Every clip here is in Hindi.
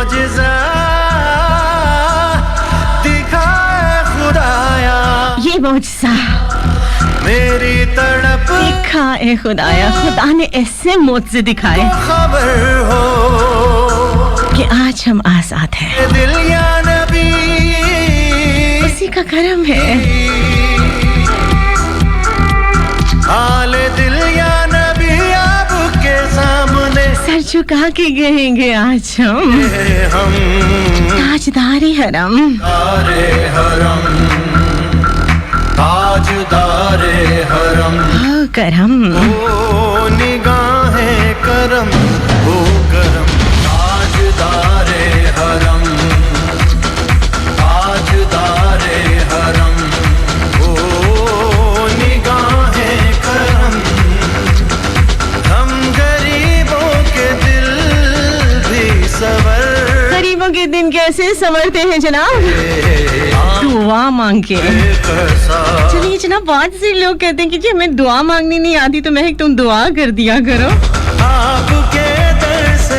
मौजिज़ा दिखाए खुदाया, ये मौजिज़ा मेरी तड़प दिखा ए खुदाया, खुदा ने ऐसे मौजिज़े दिखाए खबर हो कि आज हम आजाद हैं। दिल या नबी उसी का करम है। हाल दिल या नबी आपके सामने सर झुका के गएंगे आज हम ताजदारे हरम, ताजदारे हरम, हो करम, ओ निगाहें करम, ओ करम, ताजदारे हरम, ताजदारे हरम, ओ निगाहें करम, हम गरीबों के दिल भी सवर, गरीबों के दिन कैसे संवरते हैं जनाब, दुआ मांग के। चलिए जनाब, बहुत से लोग कहते हैं कि जी हमें दुआ मांगनी नहीं आती, तो महक तुम दुआ कर दिया करो। आपके दर से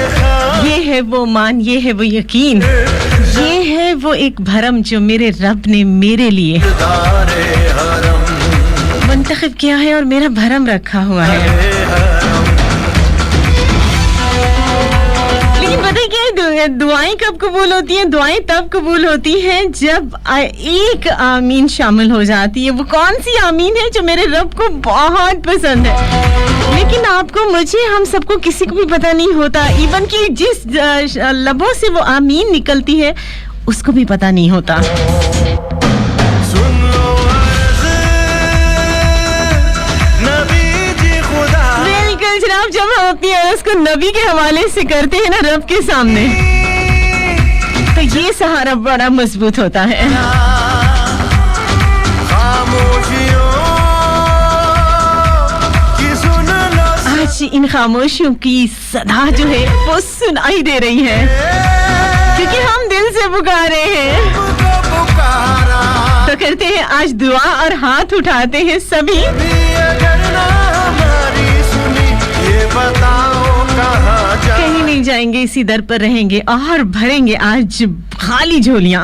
ये है वो मान, ये है वो यकीन, ये है वो एक भरम जो मेरे रब ने मेरे लिए मुंतखब किया है और मेरा भरम रखा हुआ है। लेकिन पता है क्या, दुआएं कब कबूल होती हैं? दुआएं तब कबूल होती हैं जब एक आमीन शामिल हो जाती है। वो कौन सी आमीन है जो मेरे रब को बहुत पसंद है, लेकिन आपको, मुझे, हम सबको, किसी को भी पता नहीं होता। इवन कि जिस लबों से वो आमीन निकलती है उसको भी पता नहीं होता। बिल्कुल जनाब, जब हम अपनी अर्ज को नबी के हवाले से करते हैं ना रब के सामने, तो ये सहारा बड़ा मजबूत होता है। आज इन खामोशियों की सदा जो है वो सुनाई दे रही है, क्योंकि हम दिल से पुकारे हैं। तो करते हैं आज दुआ और हाथ उठाते हैं सभी। कहीं नहीं जाएंगे, इसी दर पर रहेंगे और भरेंगे आज खाली झोलियां,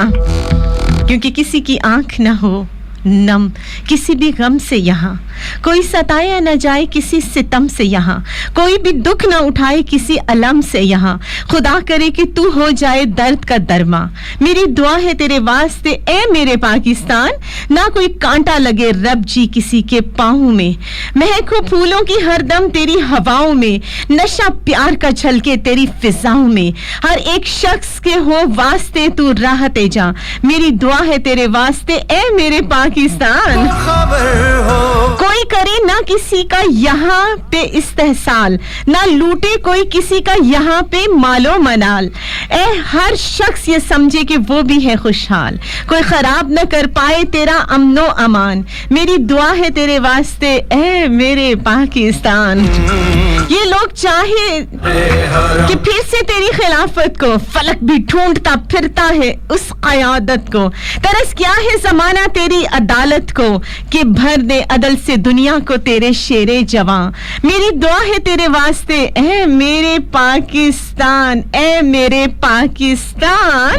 क्योंकि किसी की आंख ना हो नम किसी भी गम से, यहाँ कोई सताया न जाए किसी सितम से, यहाँ कोई भी दुख न उठाए किसी अलम से, यहाँ खुदा करे कि तू हो जाए दर्द का दरमा। मेरी दुआ है तेरे वास्ते ए मेरे पाकिस्तान, ना कोई कांटा लगे रब जी किसी के पाँव में, महको फूलों की हरदम तेरी हवाओं में, नशा प्यार का छलके तेरी फिजाओं में, हर एक शख्स के हो वास्ते तू राहते जा। मेरी दुआ है तेरे वास्ते ए मेरे पाकिस्तान, कोई करे ना किसी का यहाँ पे इस्तेहसाल, ना लूटे कोई किसी का यहाँ पे मालो मनाल, ए हर शख्स ये समझे कि वो भी है खुशहाल, कोई खराब न कर पाए तेरा अमनो अमान। मेरी दुआ है तेरे वास्ते ए मेरे पाकिस्तान। ये लोग चाहे कि फिर से तेरी खिलाफत को, फलक भी ढूंढता फिरता है उस क़यादत को, तरस क्या है ज़माना तेरी अदालत को, कि भर दे अदल से दुनिया को तेरे शेरे जवां। मेरी दुआ है तेरे वास्ते ए मेरे पाकिस्तान, ए मेरे पाकिस्तान,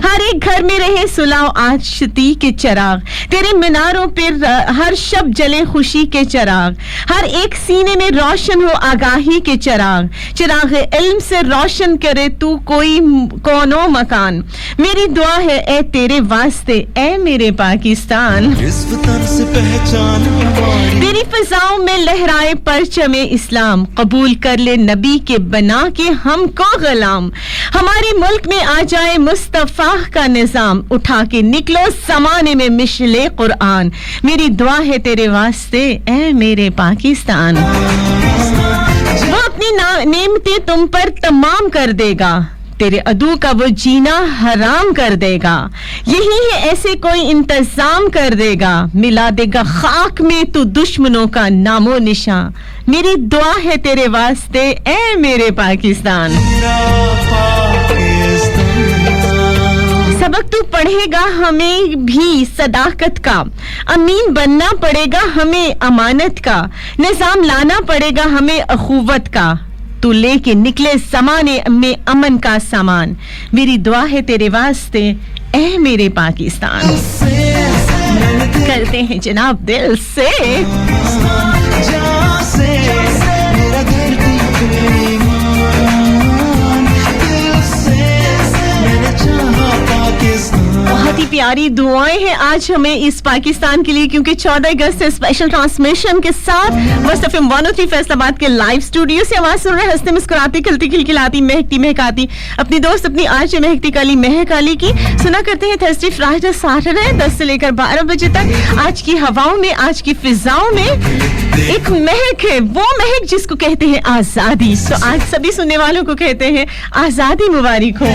हर एक घर में रहे सुलाओ आशिकी के चिराग, तेरे मीनारों पर हर शब जले खुशी के चिराग, हर एक सीने में रोशन हो आगाही के चिराग, चिराग इल्म से रोशन करे तू कोई कोनो मकान। मेरी दुआ है ए तेरे वास्ते ए मेरे पाकिस्तान, तेरी फिजाओं में लहराए परचमे इस्लाम, कबूल कर ले नबी के बना के हमको गुलाम, हमारे मुल्क में आ जाए मुस्तफा का निजाम, उठा के निकलो ज़माने में मिशले कुरान। मेरी दुआ है तेरे वास्ते ए मेरे पाकिस्तान, वो अपनी नेमतें तुम पर तमाम कर देगा, तेरे अदू का वो जीना हराम कर देगा, यही है ऐसे कोई इंतजाम कर देगा, मिला देगा खाक में तू दुश्मनों का नामो निशान। मेरी दुआ है तेरे वास्ते ए मेरे पाकिस्तान, सबक तू पढ़ेगा हमें भी सदाकत का, अमीन बनना पड़ेगा हमें अमानत का, निजाम लाना पड़ेगा हमें अखुवत का, तू लेके निकले ज़माने में अमन का सामान, मेरी दुआ है तेरे वास्ते ऐ मेरे पाकिस्तान। करते हैं जनाब दिल से बहुत ही प्यारी दुआएं हैं आज हमें इस पाकिस्तान के लिए, क्योंकि 14 अगस्त से स्पेशल ट्रांसमिशन के साथ मस्त एफएम 103 फैसलाबाद के लाइव स्टूडियो से आवाज सुन रहे हंसते मुस्कुराती खिलती खिलखिलाती महकती महकाती अपनी दोस्त अपनी आज महकती काली महक अली की सुना करते हैं थर्सडे फ्राइडे सैटरडे 10 से लेकर 12 बजे तक। आज की हवाओं में, आज की फिजाओं में एक महक है, वो महक जिसको कहते हैं आजादी। तो आज सभी सुनने वालों को कहते हैं आजादी मुबारक हो।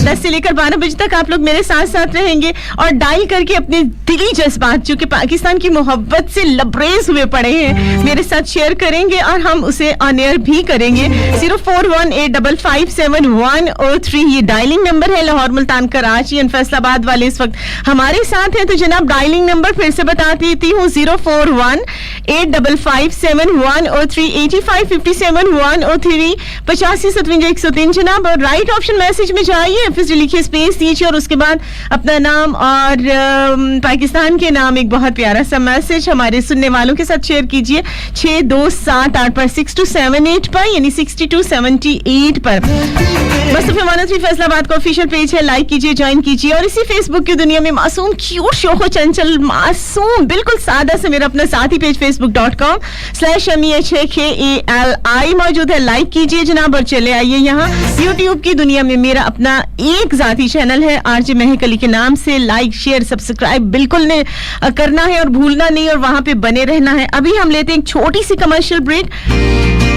10 से लेकर 12 बजे तक आप लोग मेरे साथ साथ रहेंगे और डायल करके अपने दिली जज्बात जो कि पाकिस्तान की मोहब्बत से लबरेज हुए पड़े हैं मेरे साथ शेयर करेंगे और हम उसे ऑन एयर भी करेंगे। 0418557103 ये डायलिंग नंबर है। लाहौर, मुल्तान, कराची एंड फैसलाबाद वाले इस वक्त हमारे साथ हैं, तो जनाब डायलिंग नंबर फिर से बता देती हूँ 0418557103 8557 8557 जनाब। और राइट ऑप्शन मैसेज में जाइए, फिर लिखिए स्पेस दीजिए और उसके बाद अपना नाम और पाकिस्तान के नाम एक बहुत प्यारा सा मैसेज हमारे सुनने वालों के साथ शेयर कीजिए 6278 पर 6278 पर यानी 6278 पर। बस फैसलाबाद का ऑफिशियल पेज है, लाइक कीजिए, ज्वाइन कीजिए। और इसी फेसबुक की दुनिया में मासूम क्यूट शोखो चंचल मासूम बिल्कुल सादा से मेरा अपना साथी पेज facebook.com/MEHKALI मौजूद है, लाइक कीजिए जनाब और चले आइए यहाँ। यूट्यूब की दुनिया में मेरा अपना एक जाती चैनल है आरजे महक अली के नाम से, लाइक शेयर सब्सक्राइब बिल्कुल ने करना है और भूलना नहीं और वहां पे बने रहना है। अभी हम लेते हैं एक छोटी सी कमर्शियल ब्रेक,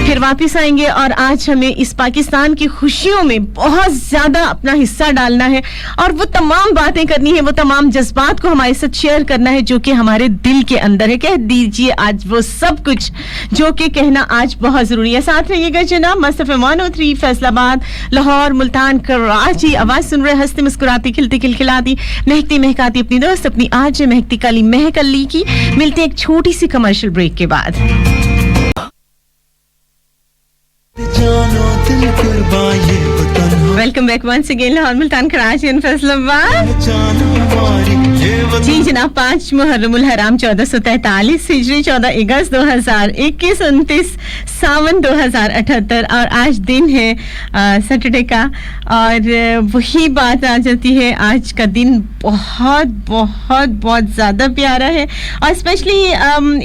फिर वापस आएंगे और आज हमें इस पाकिस्तान की खुशियों में बहुत ज्यादा अपना हिस्सा डालना है और वो तमाम बातें करनी है, वो तमाम जज्बात को हमारे साथ शेयर करना है जो कि हमारे दिल के अंदर है। कह दीजिए आज वो सब कुछ जो कि कहना आज बहुत जरूरी है। साथ रहिएगा जनाब मस्त एफएम 103 फैसलाबाद, लाहौर, मुल्तान, कराची। आवाज सुन रहे हंसते मुस्कुराती खिलती खिलखिलाती महकती महकाती अपनी दोस्त अपनी आज महकती काली महक अली की। मिलते हैं एक छोटी सी कमर्शियल ब्रेक के बाद। Welcome back once again Lahore, Multan, Karachi and Faisalabad. जी जनाब, 5 मुहर्रमुल हराम 1443 हिजरी 14 अगस्त 2021 29 सावन 2078 और आज दिन है सैटरडे का। और वही बात आ जाती है, आज का दिन बहुत बहुत बहुत ज़्यादा प्यारा है और स्पेशली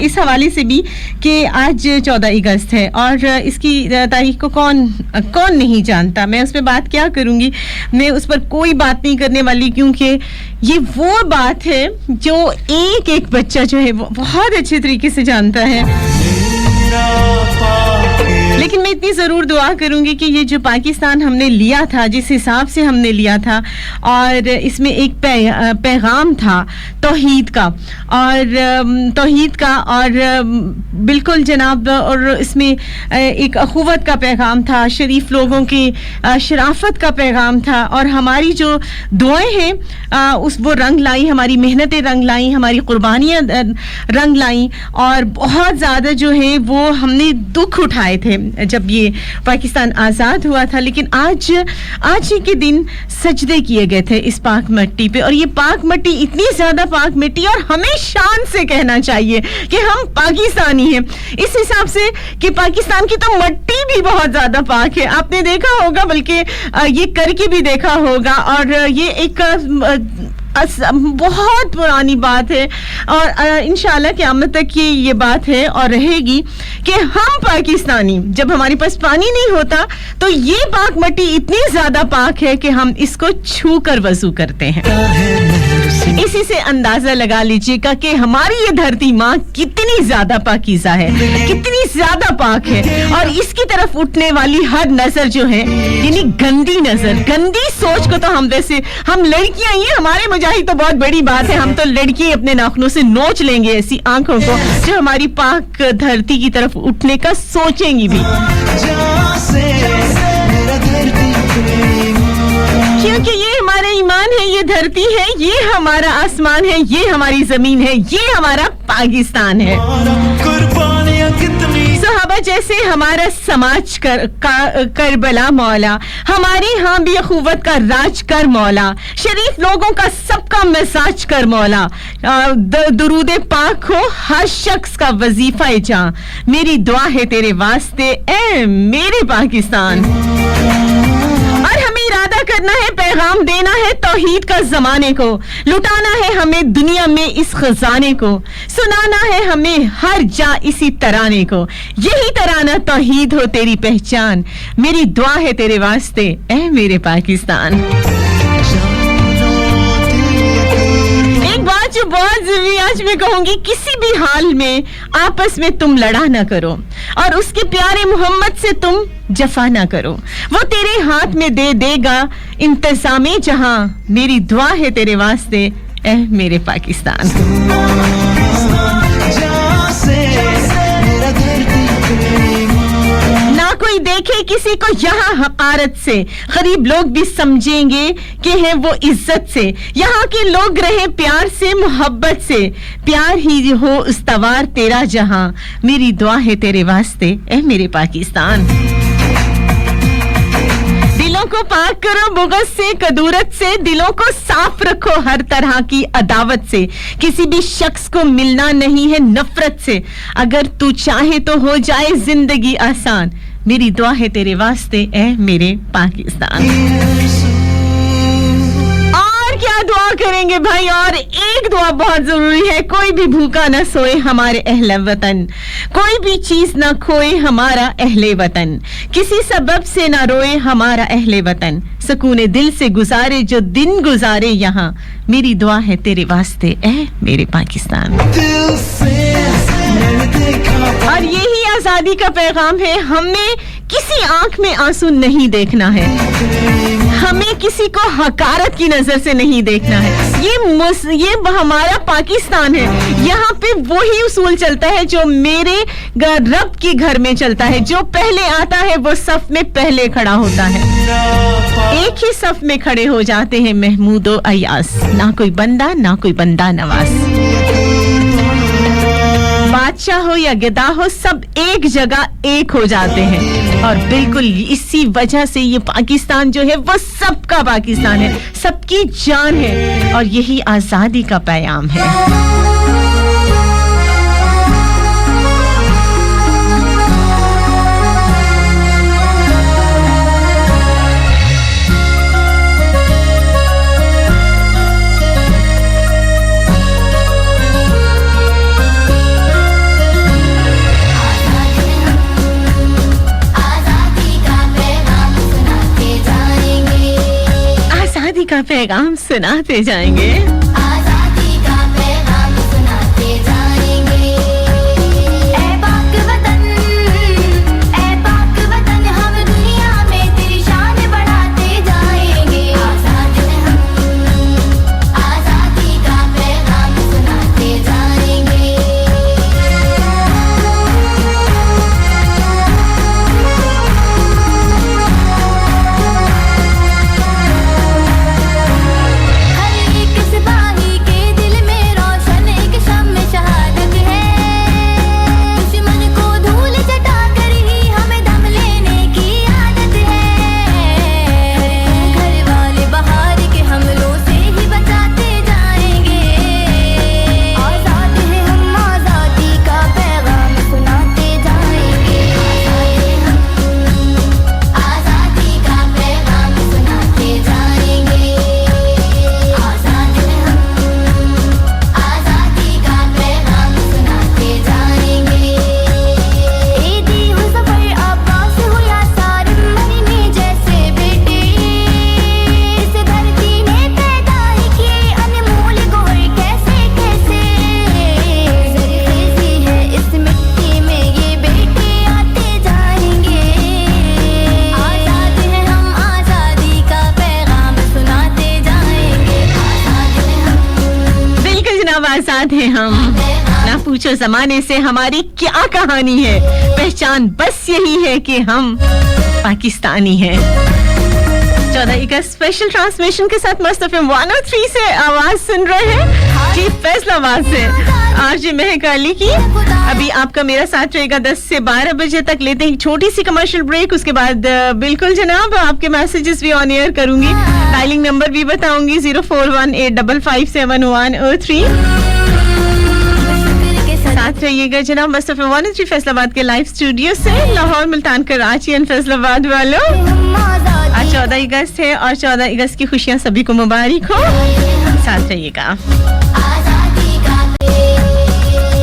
इस हवाले से भी कि आज 14 अगस्त है और इसकी तारीख को कौन नहीं जानता। मैं उस पर बात क्या करूँगी, मैं उस पर कोई बात नहीं करने वाली, क्योंकि ये वो बात है जो एक एक बच्चा जो है वो बहुत अच्छे तरीके से जानता है। लेकिन मैं इतनी ज़रूर दुआ करूंगी कि ये जो पाकिस्तान हमने लिया था, जिस हिसाब से हमने लिया था, और इसमें एक पैगाम था तौहीद का और बिल्कुल जनाब, और इसमें एक अखुवत का पैगाम था, शरीफ लोगों की शराफत का पैगाम था और हमारी जो दुआएं हैं वो रंग लाई, हमारी मेहनतें रंग लाई, हमारी कुर्बानियाँ रंग लाई और बहुत ज़्यादा जो है वो हमने दुख उठाए थे जब ये पाकिस्तान आज़ाद हुआ था। लेकिन आज ही के दिन सजदे किए गए थे इस पाक मिट्टी पे, और ये पाक मिट्टी इतनी ज़्यादा पाक मिट्टी, और हमें शान से कहना चाहिए कि हम पाकिस्तानी हैं, इस हिसाब से कि पाकिस्तान की तो मिट्टी भी बहुत ज़्यादा पाक है। आपने देखा होगा, बल्कि ये करके भी देखा होगा, और ये एक बहुत पुरानी बात है और इंशाल्लाह क़यामत तक की ये बात है और रहेगी कि हम पाकिस्तानी, जब हमारे पास पानी नहीं होता तो ये पाक मिट्टी इतनी ज्यादा पाक है कि हम इसको छू कर वजू करते हैं। इसी से अंदाजा लगा लीजिएगा कि हमारी ये धरती माँ कितनी ज्यादा पाकीज़ा है, कितनी ज्यादा पाक है, और इसकी तरफ उठने वाली हर नजर जो है, यानी गंदी नजर, गंदी सोच को तो हम लड़कियां ही, हमारे मुजाहिद तो बहुत बड़ी बात है, हम तो लड़की अपने नाखूनों से नोच लेंगे ऐसी आंखों को जो हमारी पाक धरती की तरफ उठने का सोचेंगी भी, क्योंकि ये हमारा ईमान है, ये धरती है, ये हमारा आसमान है, ये हमारी जमीन है, ये हमारा पाकिस्तान है। सहाबा वजह से हमारा समाज करबला मौला, हमारे यहाँ भी अखुवत का राज कर मौला, शरीफ लोगों का सबका मसाज कर मौला, दुरूद पाक हो हर शख्स का वजीफा जहां, मेरी दुआ है तेरे वास्ते ए मेरे पाकिस्तान। और हमें इरादा करना है, पैगाम देना है तौहीद का जमाने को, लुटाना है हमें दुनिया में इस खजाने को, सुनाना है हमें हर जा इसी तराने को, यही तराना तौहीद हो तेरी पहचान, मेरी दुआ है तेरे वास्ते ए मेरे पाकिस्तान। एक बात जो बहुत जरूरी आज मैं कहूंगी, किसी भी हाल में आपस में तुम लड़ा ना करो और उसके प्यारे मोहम्मद से तुम जफा ना करो, वो तेरे हाथ में दे देगा इंतजामे जहां, मेरी दुआ है तेरे वास्ते ए मेरे पाकिस्तान। ना कोई देखे किसी को यहाँ हकारत से, गरीब लोग भी समझेंगे कि है वो इज्जत से, यहाँ के लोग रहे प्यार से मोहब्बत से, प्यार ही हो उस्तवार तेरा जहां, मेरी दुआ है तेरे वास्ते ए मेरे पाकिस्तान। दिलों को पाक करो बुग़्ज़ से, कदूरत से, दिलों को साफ रखो हर तरह की अदावत से, किसी भी शख्स को मिलना नहीं है नफरत से, अगर तू चाहे तो हो जाए जिंदगी आसान, मेरी दुआ है तेरे वास्ते ए मेरे पाकिस्तान। और क्या दुआ करेंगे भाई, और एक दुआ बहुत जरूरी है, कोई भी भूखा ना सोए हमारे अहले वतन, कोई भी चीज ना खोए हमारा अहले वतन, किसी सबब से ना रोए हमारा अहले वतन, सुकूने दिल से गुजारे जो दिन गुजारे यहाँ, मेरी दुआ है तेरे वास्ते ए मेरे पाकिस्तान। और यही आजादी का पैगाम है, हमें किसी आंख में आंसू नहीं देखना है, हमें किसी को हकारत की नजर से नहीं देखना है, ये हमारा पाकिस्तान है, यहाँ पे वही उसूल चलता है जो मेरे रब के घर में चलता है, जो पहले आता है वो सफ में पहले खड़ा होता है, एक ही सफ में खड़े हो जाते हैं महमूद और अयास, ना कोई बंदा ना कोई बंदा नवाज, बादशाह हो या गदा हो सब एक जगह एक हो जाते हैं, और बिल्कुल इसी वजह से ये पाकिस्तान जो है वो सबका पाकिस्तान है, सबकी जान है, और यही आजादी का पैगाम है। का पैगाम सुनाते जाएंगे, आजादी का पैगाम सुनाते जाएंगे, ऐ पाक वतन हम दुनिया में तेरी शान बढ़ाते जाएंगे, आजाद हैं हम, आजादी का पैगाम सुनाते जाएंगे। आजाद हैं हम, ना पूछो जमाने से हमारी क्या कहानी है, पहचान बस यही है कि हम पाकिस्तानी हैं। 14 का स्पेशल ट्रांसमिशन के साथ मस्त एफएम 103 से आवाज सुन रहे हैं जी, फैसलाबाद से आरजे महकाली की। अभी आपका मेरा साथ रहेगा 10 से 12 बजे तक। लेते हैं छोटी सी कमर्शियल ब्रेक, उसके बाद बिल्कुल जनाब आपके मैसेजेस भी ऑन एयर करूंगी, डायलिंग नंबर भी बताऊंगी 0418557103। साथ रहिएगा जनाब मुस्तफा 103 फैसलाबाद के लाइव स्टूडियो से, लाहौर, मुल्तान, कराची एंड फैसलाबाद वालों। आज 14 अगस्त है और 14 अगस्त की खुशियां सभी को मुबारक हो। साथ रहिएगा। आजादी का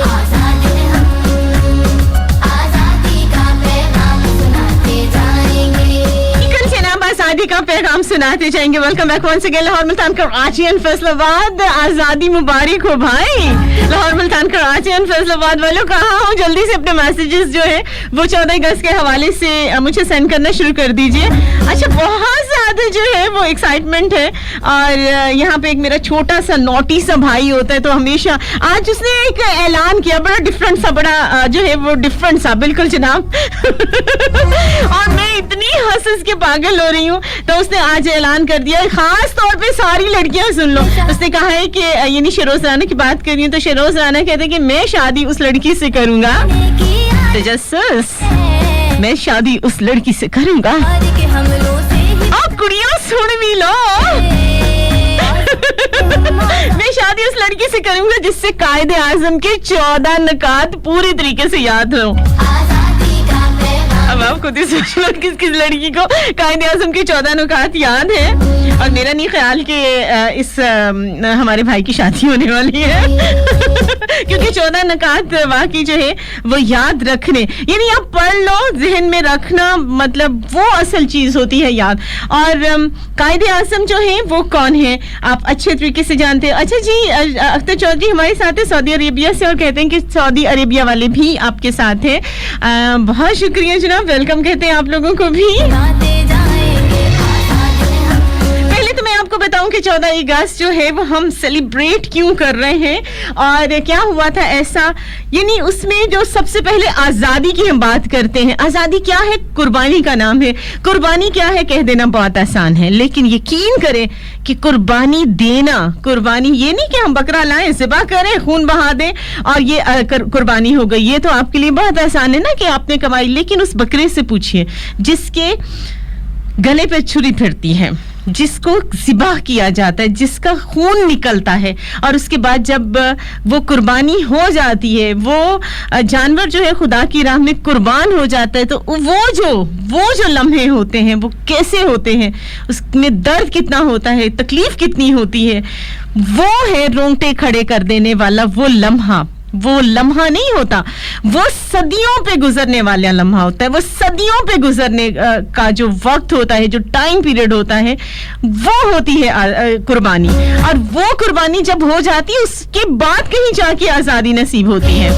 आजाद हैं हम, आजादी का पैगाम सुनाते जाएंगे। आजादी का पैगाम सुनाते जाएंगे। Welcome back once again Lahore, Multan, Karachi and Faisalabad. आजादी मुबारक हो भाई लाहौर, मुल्तान, कराची एंड फैसलाबाद वालों। कहाँ हो? जल्दी से अपने मैसेजेस जो है वो 14 अगस्त के हवाले से मुझे सेंड करना शुरू कर दीजिए। अच्छा, बहुत ज्यादा जो है वो एक्साइटमेंट है। और यहाँ पे एक मेरा छोटा सा नोटी सा भाई होता है, तो हमेशा आज उसने एक ऐलान किया, बड़ा डिफरेंट सा, बड़ा जो है वो डिफरेंट सा, बिल्कुल जनाब। और मैं इतनी हंस के पागल हो रही हूँ। तो उसने आज ऐलान कर दिया, खास तौर पे सारी लड़कियां सुन लो। उसने कहा है कि यानी शेरोज राना की बात कर रही हूँ, तो शेरोज राना कहते हैं कि मैं शादी उस लड़की से करूंगा, तजस्सुस, मैं शादी उस लड़की से करूंगा। आप कुड़ियां सुन भी लो। मैं शादी उस लड़की से करूंगा जिससे कायदे आजम के 14 नकात पूरी तरीके से याद हो। अब आप खुद ही सोच लो किस किस लड़की को कायदे आजम के 14 नुकात याद है। और मेरा नहीं ख्याल कि इस हमारे भाई की शादी होने वाली है। क्योंकि 14 नकात वाकई जो है वो याद रखने, यानी आप पढ़ लो, जहन में रखना, मतलब वो असल चीज होती है याद। और कायदे आजम जो है वो कौन है आप अच्छे तरीके से जानते हैं। अच्छा जी, अख्तर चौधरी हमारे साथ है सऊदी अरेबिया से, और कहते हैं कि सऊदी अरेबिया वाले भी आपके साथ हैं। बहुत शुक्रिया जनाब, वेलकम कहते हैं आप लोगों को भी। पहले तो मैं आपको बताऊं कि 14 अगस्त जो है वो हम सेलिब्रेट क्यों कर रहे हैं और क्या हुआ था ऐसा। यानी उसमें जो सबसे पहले आजादी की हम बात करते हैं। आजादी क्या है? कुर्बानी का नाम है। कुर्बानी क्या है कह देना बहुत आसान है, लेकिन यकीन करें कि कुर्बानी देना, कुर्बानी ये नहीं कि हम बकरा लाएं, ज़िबा करें, खून बहा दें और ये कुर्बानी हो गई। ये तो आपके लिए बहुत आसान है ना कि आपने कमाई, लेकिन उस बकरे से पूछिए जिसके गले पे छुरी फिरती है, जिसको ज़िबा किया जाता है, जिसका खून निकलता है, और उसके बाद जब वो कुर्बानी हो जाती है, वो जानवर जो है खुदा की राह में कुर्बान हो जाता है, तो वो जो लम्हे होते हैं वो कैसे होते हैं, उसमें दर्द कितना होता है, तकलीफ कितनी होती है, वो है रोंगटे खड़े कर देने वाला वो लम्हा नहीं होता, वो सदियों पे गुजरने वाला लम्हा होता है। वो सदियों पे गुजरने का जो वक्त होता है, जो टाइम पीरियड होता है, वो होती है कुर्बानी। और वो कुर्बानी जब हो जाती है उसके बाद कहीं जाके आजादी नसीब होती है।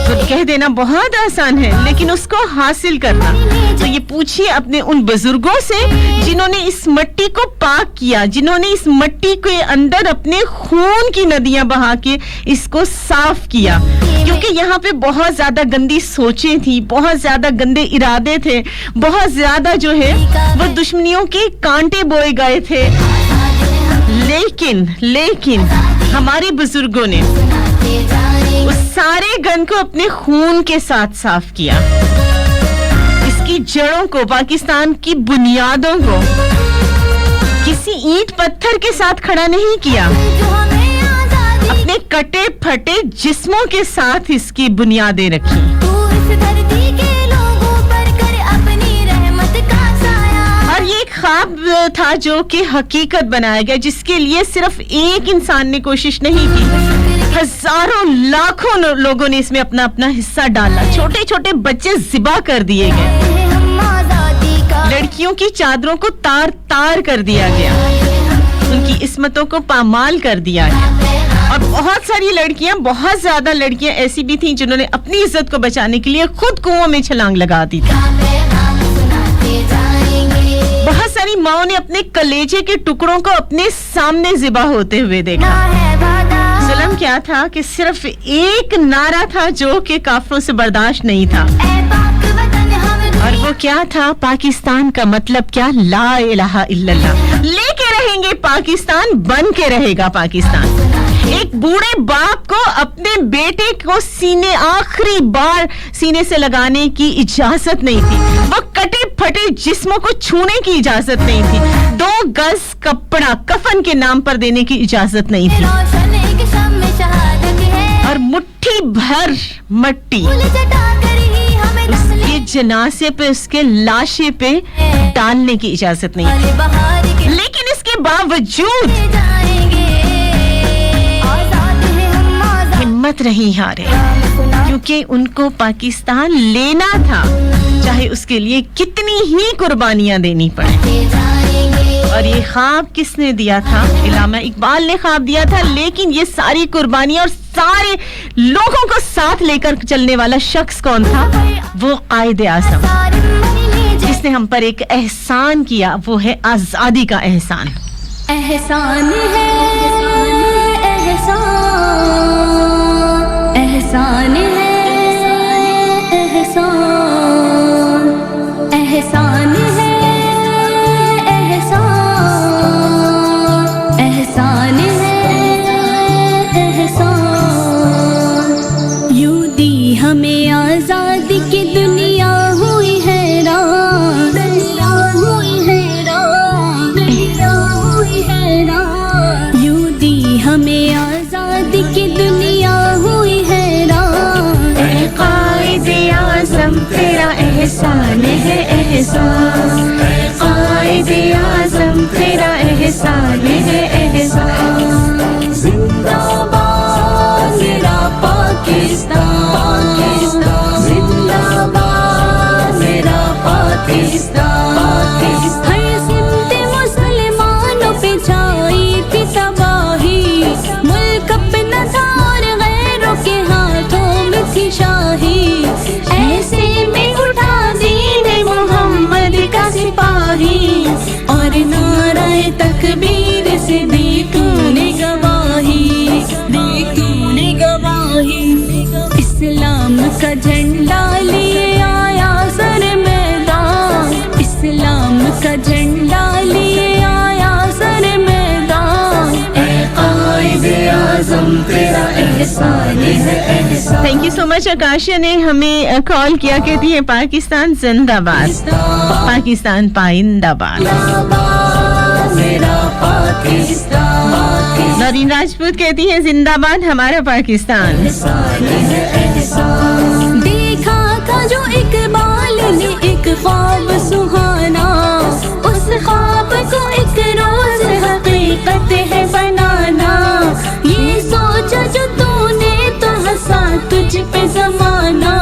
तो कह देना बहुत आसान है, लेकिन उसको हासिल करना, तो ये पूछिए अपने उन बुजुर्गों से जिन्होंने इस मिट्टी को पाक किया, जिन्होंने इस मिट्टी के अंदर अपने खून की नदियां बहा के इसको साफ किया। क्योंकि यहाँ पे बहुत ज्यादा गंदी सोचें थी, बहुत ज्यादा गंदे इरादे थे, बहुत ज्यादा जो है वो दुश्मनियों के कांटे बोए गए थे, लेकिन हमारे बुजुर्गों ने उस सारे गन को अपने खून के साथ साफ किया। इसकी जड़ों को, पाकिस्तान की बुनियादों को किसी ईंट पत्थर के साथ खड़ा नहीं किया, अपने कटे फटे जिस्मों के साथ इसकी बुनियादें रखी। और ये एक ख्वाब था जो कि हकीकत बनाया गया, जिसके लिए सिर्फ एक इंसान ने कोशिश नहीं की, हजारों लाखों लोगों ने इसमें अपना अपना हिस्सा डाला। छोटे छोटे बच्चे ज़िबा कर दिए गए, लड़कियों की चादरों को तार तार कर दिया गया, उनकी इस्मतों को पामाल कर दिया गया। और बहुत सारी लड़कियां, बहुत ज्यादा लड़कियां ऐसी भी थीं जिन्होंने अपनी इज्जत को बचाने के लिए खुद कुओं में छलांग लगा दी थी। बहुत सारी माओं ने अपने कलेजे के टुकड़ों को अपने सामने ज़िबा होते हुए देखा। जुल्म क्या था कि सिर्फ एक नारा था जो कि काफिरों से बर्दाश्त नहीं था, और वो क्या था? पाकिस्तान का मतलब क्या? ला इलाहा इल्लल्लाह। लेके रहेंगे पाकिस्तान, बन के रहेगा पाकिस्तान। एक बूढ़े बाप को अपने बेटे को आखिरी बार सीने से लगाने की इजाजत नहीं थी। वो कटे फटे जिस्मों को छूने की इजाजत नहीं थी। 2 गज कपड़ा कफन के नाम पर देने की इजाजत नहीं थी। रोशन एक शम्म शहादत है और मुट्ठी भर मट्टी फूल चटाकर ही हमें उसके जनाजे पे, उसके लाशे पे डालने की इजाजत नहीं थी। बहार के लेकिन इसके बावजूद जाएंगे आजाद है हम आजाद हिम्मत नहीं हारे, सुना क्योंकि उनको पाकिस्तान लेना था, चाहे उसके लिए कितनी ही कुर्बानियां देनी पड़े। जाएंगे और ये ख्वाब किसने दिया था? इलामा इकबाल ने ख्वाब दिया था। लेकिन ये सारी कुर्बानियां और सारे लोगों को साथ लेकर चलने वाला शख्स कौन था? वो कायदे आज़म, सारे महीने जिसने हम पर एक एहसान किया, वो है आजादी का एहसान। एहसान है एहसान एहसान है एहसान एहसान है एहसान एहसान है एहसान यूं दी हमें आजादी की दुनिया हुई हैरान दुनिया हुई हैरान दुनिया हुई हैरान यूं दी हमें आजादी की दुनिया हुई हैरान ऐ कायदे आज़म तेरा एहसान है एहसान, कायदे आज़म तेरा एहसान है एहसान। जिंदाबाद मेरा पाकिस्तान जिंदाबाद मेरा पाकिस्तान हर सिमत मुसलमानों पे छाई थी तबाही मुल्क अपना था और गैरों के हाथों में थी शाही ऐसे में उठा दीन मोहम्मद का सिपाही और नाराए तकबीर से दी तूने गवाही दी तूने गवाही इस्लाम का झंडा लिए आया सर मैदान इस्लाम का झंडा लिए आया सर मैदान ऐ कायदे आज़म तेरा एहसान है एहसान thank you so much. Acacia ने हमें कॉल किया, कहती है पाकिस्तान जिंदाबाद, पाकिस्तान पाइंदाबाद। मेरा पाकिस्तान नौरीन राजपूत कहती है जिंदाबाद हमारा पाकिस्तान। देखा था जो इकबाल ने एक ख्वाब सुहाना उस ख्वाब को एक रोज हकीकत है बनाना ये सोचा जो तूने तो हंसा तुझ पे जमाना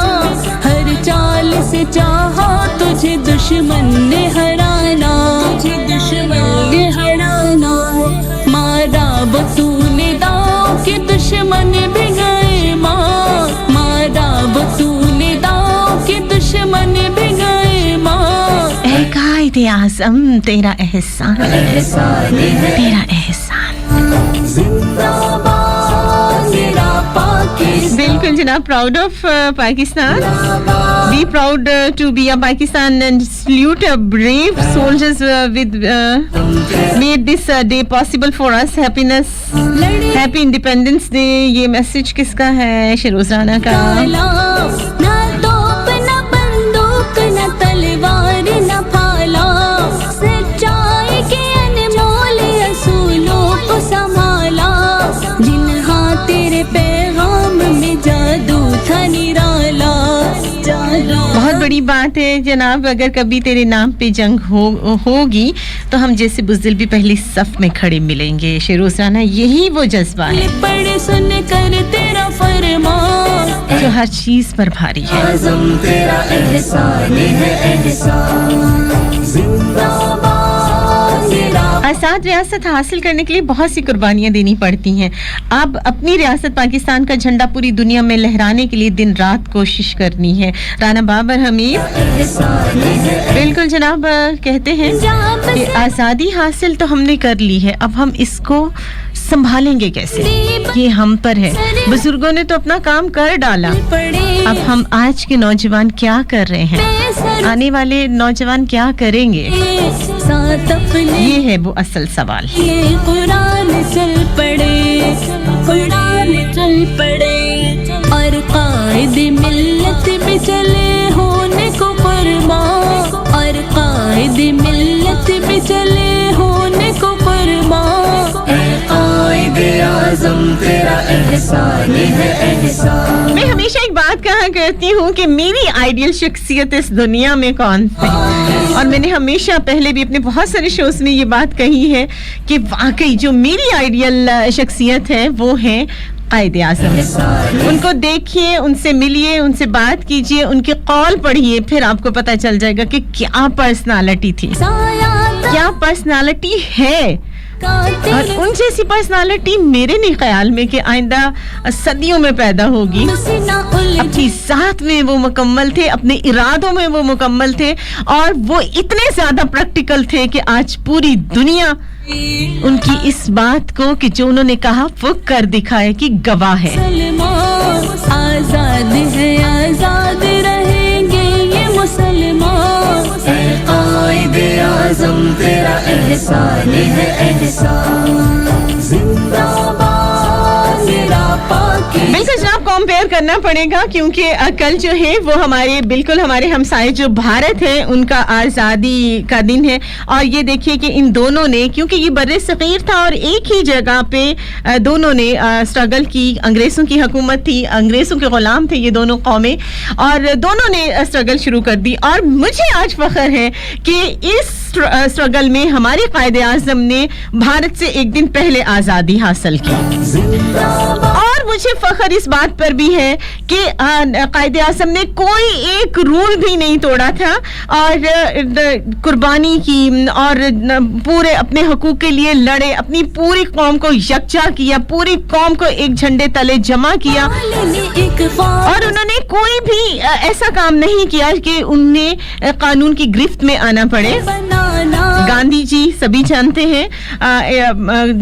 हर चाल से चाहा तुझे दुश्मन ने हराना तुझे दुश्मन ने हराना मारा वो तूने दाव के दुश्मन भी गए मारा वो तूने दाव के दुश्मन भी गए ऐ कायदे आज़म तेरा एहसान, तेरा एहसान। जिंदाबाद मेरा पाकिस्तान बिल्कुल जनाब, proud of Pakistan, be proud to be a Pakistan and salute a brave soldiers with made this day possible for us. Happiness, happy Independence Day। ये मैसेज किसका है? शिरोज राना का। ना तोप ना बंदूक ना तलवार ना भाला सच्चाई के अनमोल असूलों को संभाला जिन्हा तेरे पैगाम में जादू था निराला बहुत बड़ी बात है जनाब, अगर कभी तेरे नाम पे जंग होगी तो हम जैसे बुज़दिल भी पहली सफ में खड़े मिलेंगे। शेरोज राना, यही वो जज्बा है पढ़ सुन कर तेरा फरमान जो हर चीज पर भारी है। आज़म तेरा एहसान है एहसान जिंदाबाद मेरा आज़ाद रियासत हासिल करने के लिए बहुत सी कुर्बानियां देनी पड़ती हैं। अब अपनी रियासत पाकिस्तान का झंडा पूरी दुनिया में लहराने के लिए दिन रात कोशिश करनी है। राना बाबर हमीद बिल्कुल जनाब कहते हैं कि आज़ादी हासिल तो हमने कर ली है, अब हम इसको संभालेंगे कैसे, ये हम पर है। बुजुर्गों ने तो अपना काम कर डाला, अब हम आज के नौजवान क्या कर रहे हैं, आने वाले नौजवान क्या करेंगे। साथ अपने ये है वो असल सवाल। ये कुरान चल पड़े, कुरान चल पड़े और कायद मिल्लत में चले होने को कुर्बान, और कायद मिल्लत में चले होने को कुर्बान। कायद आज़म तेरा एहसान है एहसान। मैं हमेशा एक बात कहा करती हूँ कि मेरी आइडियल शख्सियत इस दुनिया में कौन थी, और मैंने हमेशा पहले भी अपने बहुत सारे शोज में ये बात कही है कि वाकई जो मेरी आइडियल शख्सियत है वो है कायद आज़म। उनको देखिए, उनसे मिलिए, उनसे बात कीजिए, उनके कौल पढ़िए, फिर आपको पता चल जाएगा कि क्या पर्सनालिटी थी, क्या पर्सनालिटी है। और उन जैसी पर्सनालिटी मेरे नहीं ख्याल में कि आइंदा सदियों में पैदा होगी। अपनी जात में वो मुकम्मल थे, अपने इरादों में वो मुकम्मल थे, और वो इतने ज्यादा प्रैक्टिकल थे कि आज पूरी दुनिया उनकी इस बात को कि जो उन्होंने कहा वो कर दिखाए कि गवाह है। आजाद है, आजाद रहेंगे ये मुसलमान। कायद आज़म तेरा एहसान है एहसान। जिंदाबाद मेरा पाकी। बिल्कुल जनाब, कंपेयर करना पड़ेगा क्योंकि कल जो है वो हमारे बिल्कुल हमारे हमसाए जो भारत है उनका आज़ादी का दिन है, और ये देखिए कि इन दोनों ने, क्योंकि ये बर्रे सग़ीर था और एक ही जगह पे दोनों ने स्ट्रगल की। अंग्रेज़ों की हुकूमत थी, अंग्रेज़ों के ग़ुलाम थे ये दोनों कौमें, और दोनों ने स्ट्रगल शुरू कर दी। और मुझे आज फ़ख्र है कि इस स्ट्रगल में हमारे कायदे आज़म ने भारत से एक दिन पहले आज़ादी हासिल की, और मुझे फख्र इस बात पर भी है कि कायदे आज़म ने कोई एक रूल भी नहीं तोड़ा था, और कुर्बानी की, और पूरे अपने हकूक़ के लिए लड़े, अपनी पूरी कौम को यकजा किया, पूरी कौम को एक झंडे तले जमा किया, और उन्होंने कोई भी ऐसा काम नहीं किया कि उन्हें कानून की गिरफ्त में आना पड़े। गांधी जी सभी जानते हैं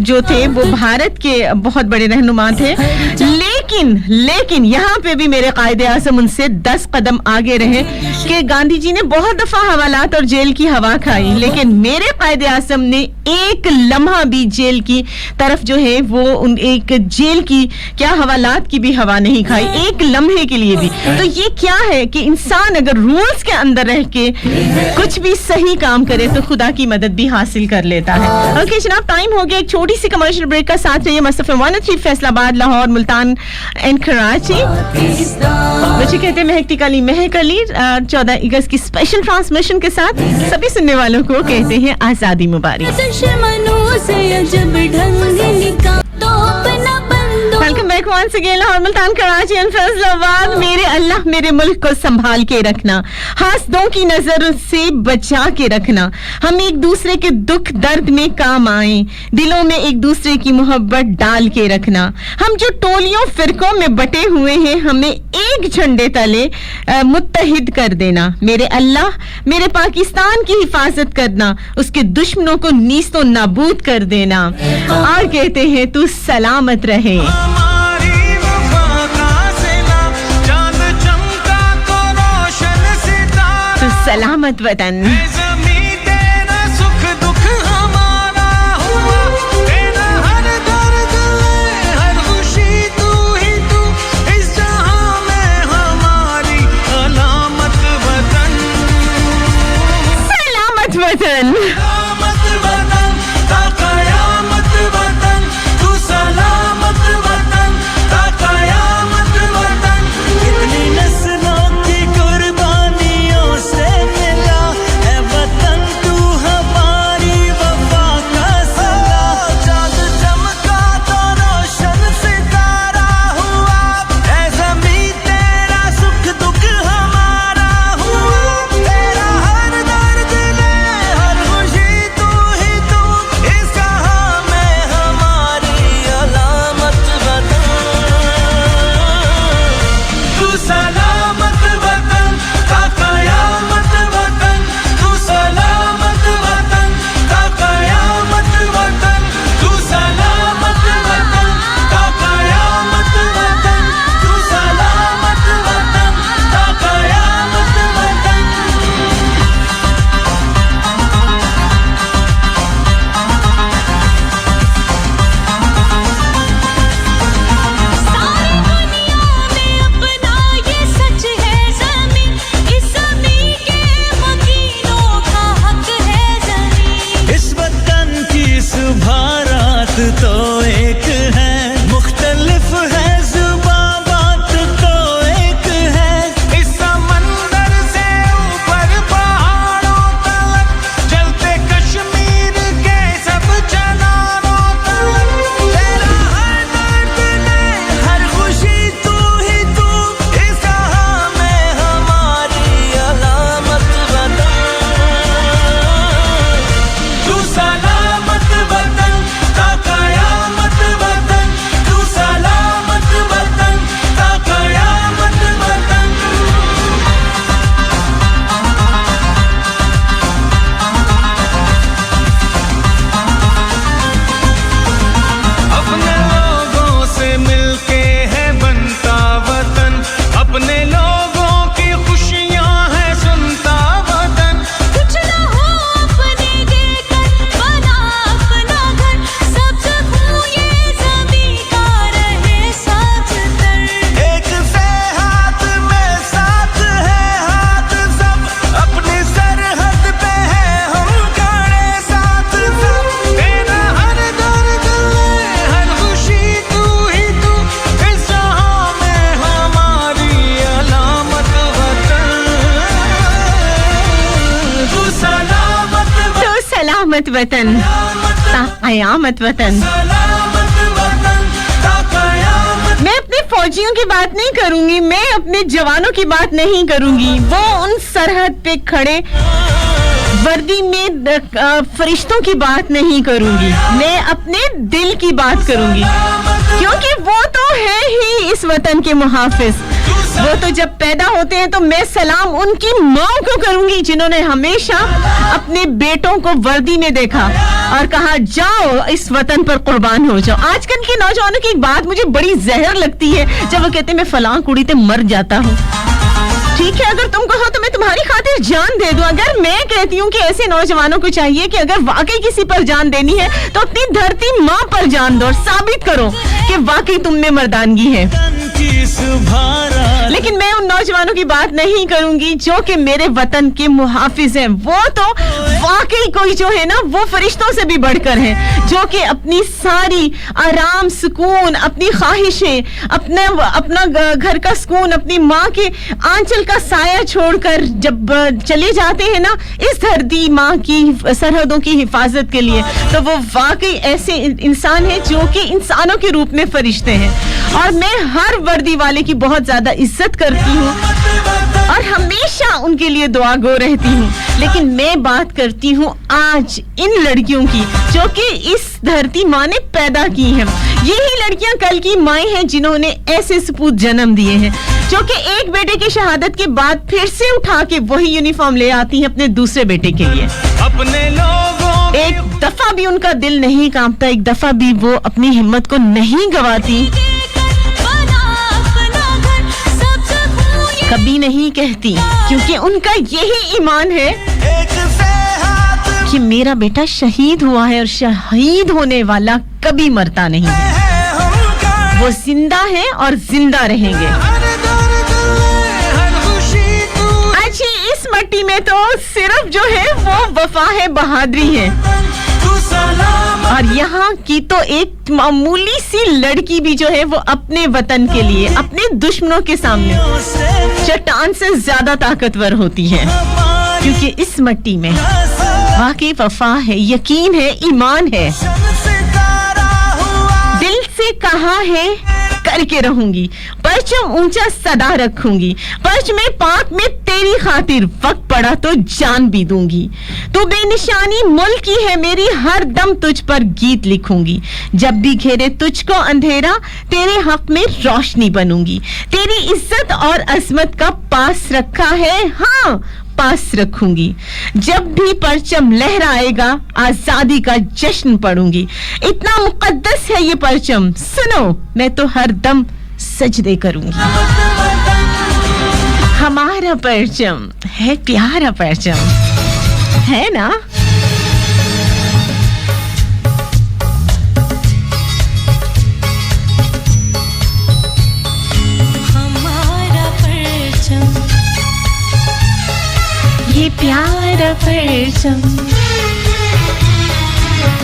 जो थे वो भारत के बहुत बड़े रहनुमा थे, लेकिन यहाँ पे भी मेरे कायदे आज़म उनसे 10 कदम आगे रहे कि गांधी जी ने बहुत दफा हवालात और जेल की हवा खाई, लेकिन मेरे कायदे आज़म ने एक लम्हा भी जेल की तरफ जो है वो एक जेल की क्या हवालात की भी हवा नहीं खाई, एक लम्हे के लिए भी। तो ये क्या है कि इंसान अगर रूल्स के अंदर रह के कुछ भी सही काम करे तो खुदा की मदद भी हासिल कर लेता है। ओके जनाब, टाइम हो गया एक छोटी सी कमर्शियल ब्रेक का। साथ रहिए मस्त एफएम 103 फैसलाबाद, लाहौर, मुल्तान एंड कराची। मुझे कहते हैं महकती कली महक अली 14 अगस्त की स्पेशल ट्रांसमिशन के साथ सभी सुनने वालों को कहते हैं आजादी मुबारक। Welcome back once again, Lahore, Multan, Karachi and Faisalabad. मेरे अल्लाह मेरे मुल्क को संभाल के रखना, हासदों की नजर से बचा के रखना, हम एक दूसरे के दुख दर्द में काम आए, दिलों में एक दूसरे की मोहब्बत डाल के रखना। हम जो टोलियों फिरकों में बटे हुए हैं हमें एक झंडे तले मुत्तहिद कर देना। मेरे अल्लाह मेरे पाकिस्तान की हिफाजत करना, उसके दुश्मनों को नीस्तो नाबूद कर देना, और कहते हैं तू सलामत रहे। हमारी वफा का सिला, चांद चमका तो रोशन सितारा, तू सलामत वतन। ज़मीं तेरा सुख दुख हमारा हुआ, तेरा हर दर्द में हर खुशी तू ही तू, इस जहां में हमारी अलामत वतन, सलामत वतन। सलामत वतन ता कयामत वतन, तू सलामत वतन ता कयामत वतन। कितनी नस्लों की कुर्बानियों से मिला है तो एक है, मुख्तलिफ है जुबां बात तो एक है। इस समंदर से ऊपर पहाड़ों तक, चलते कश्मीर के सब चनारों तक, तेरा हर दर्द में हर खुशी तू ही तू, इस जहां में हमारी अलामत वतन। तू सलामत वतन ता कयामत वतन, तू सलामत वतन ता कयामत वतन। अपने लोगों से मिलके है बनता वतन, अपने लोगों की खुशियां है सुनता वतन। कुछ ना हो अपने देकर बना अपना घर, सब्ज हो ये ज़मीं का रहे साथ तर। एक से हाथ में साथ है हाथ सब, अपनी सरहद पे है हम खड़े साथ सब। तेरा हर दर्द में हर खुशी तू ही तू, इस जहां में हमारी अलामत वतन। तू सलामत तो सलामत वतन ता कयामत वतन। सलामत वतन ता कयामत। मैं अपने फौजियों की बात नहीं करूंगी, मैं अपने जवानों की बात नहीं करूंगी, वो उन सरहद पे खड़े वर्दी में फरिश्तों की बात नहीं करूंगी, मैं अपने दिल की बात करूंगी, क्योंकि वो तो है ही इस वतन के मुहाफिज। वो तो जब पैदा होते हैं तो मैं सलाम उनकी माँ को करूंगी, जिन्होंने हमेशा अपने बेटों को वर्दी में देखा और कहा जाओ इस वतन पर कुर्बान हो जाओ। आजकल के नौजवानों की एक बात मुझे बड़ी जहर लगती है, जब वो कहते हैं मैं फलां कुड़ी ते मर जाता हूँ। ठीक है, अगर तुम कहो तो मैं तुम्हारी खातिर जान दे दूं। अगर मैं कहती हूँ कि ऐसे नौजवानों को चाहिए कि अगर वाकई किसी पर जान देनी है तो अपनी धरती माँ पर जान दो और साबित करो कि वाकई तुम में मर्दानगी है। की सुभारा लेकिन मैं उन नौजवानों की बात नहीं करूंगी जो कि मेरे वतन के मुहाफिज हैं। वो तो वाकई कोई जो है ना, वो फरिश्तों से भी बढ़कर हैं, जो कि अपनी सारी आराम सुकून, अपनी ख्वाहिशें, अपना घर का सुकून, अपनी माँ के आंचल का साया छोड़कर जब चले जाते हैं ना इस धरती माँ की सरहदों की हिफाजत के लिए, तो वो वाकई ऐसे इंसान है जो कि इंसानों के रूप में फरिश्ते हैं। और मैं हर वर्दी वाले की बहुत ज्यादा इज्जत करती हूँ और हमेशा उनके लिए दुआगो रहती हूँ। लेकिन मैं बात करती हूँ आज इन लड़कियों की जो कि इस धरती माँ ने पैदा की हैं। यही लड़कियां कल की माएँ हैं जिन्होंने ऐसे सपूत जन्म दिए हैं, जो कि एक बेटे की शहादत के बाद फिर से उठा के वही यूनिफॉर्म ले आती हैं अपने दूसरे बेटे के लिए। अपने लोगों एक दफा भी उनका दिल नहीं कांपता, एक दफा भी वो अपनी हिम्मत को नहीं गवाती, बना अपना घर, सब्ज हो ये कभी नहीं कहती, क्योंकि उनका यही ईमान है एक से हाथ कि मेरा बेटा शहीद हुआ है और शहीद होने वाला कभी मरता नहीं है। है हम खड़े, वो जिंदा है और जिंदा रहेंगे। हर दर्द में हर खुशी तू अच्छी इस मट्टी में तो सिर्फ जो है वो वफा है, बहादुरी है। तू सलामत और यहाँ की तो एक मामूली सी लड़की भी जो है वो अपने वतन के लिए अपने दुश्मनों के सामने से चट्टान से ज्यादा ताकतवर होती है, हमारी क्योंकि इस मट्टी में वाकई वफा है, यकीन है, ईमान है। सितारा हुआ दिल से कहा है करके रहूंगी, परचम ऊंचा सदा रखूंगी, परच में पाक में तेरी खातिर वक्त पड़ा तो जान भी दूंगी। तू बेनिशानी मुल्क की है मेरी, हर दम तुझ पर गीत लिखूंगी। जब भी घेरे तुझको अंधेरा तेरे हक में रोशनी बनूंगी। तेरी इज्जत और अजमत का पास रखा है, हाँ पास रखूंगी। जब भी परचम लहराएगा आजादी का जश्न पढ़ूंगी। इतना मुकद्दस है ये परचम, सुनो मैं तो हर दम सजदे करूंगी। हमारा परचम है प्यारा परचम, है ना? हमारा परचम, ये प्यारा परचम,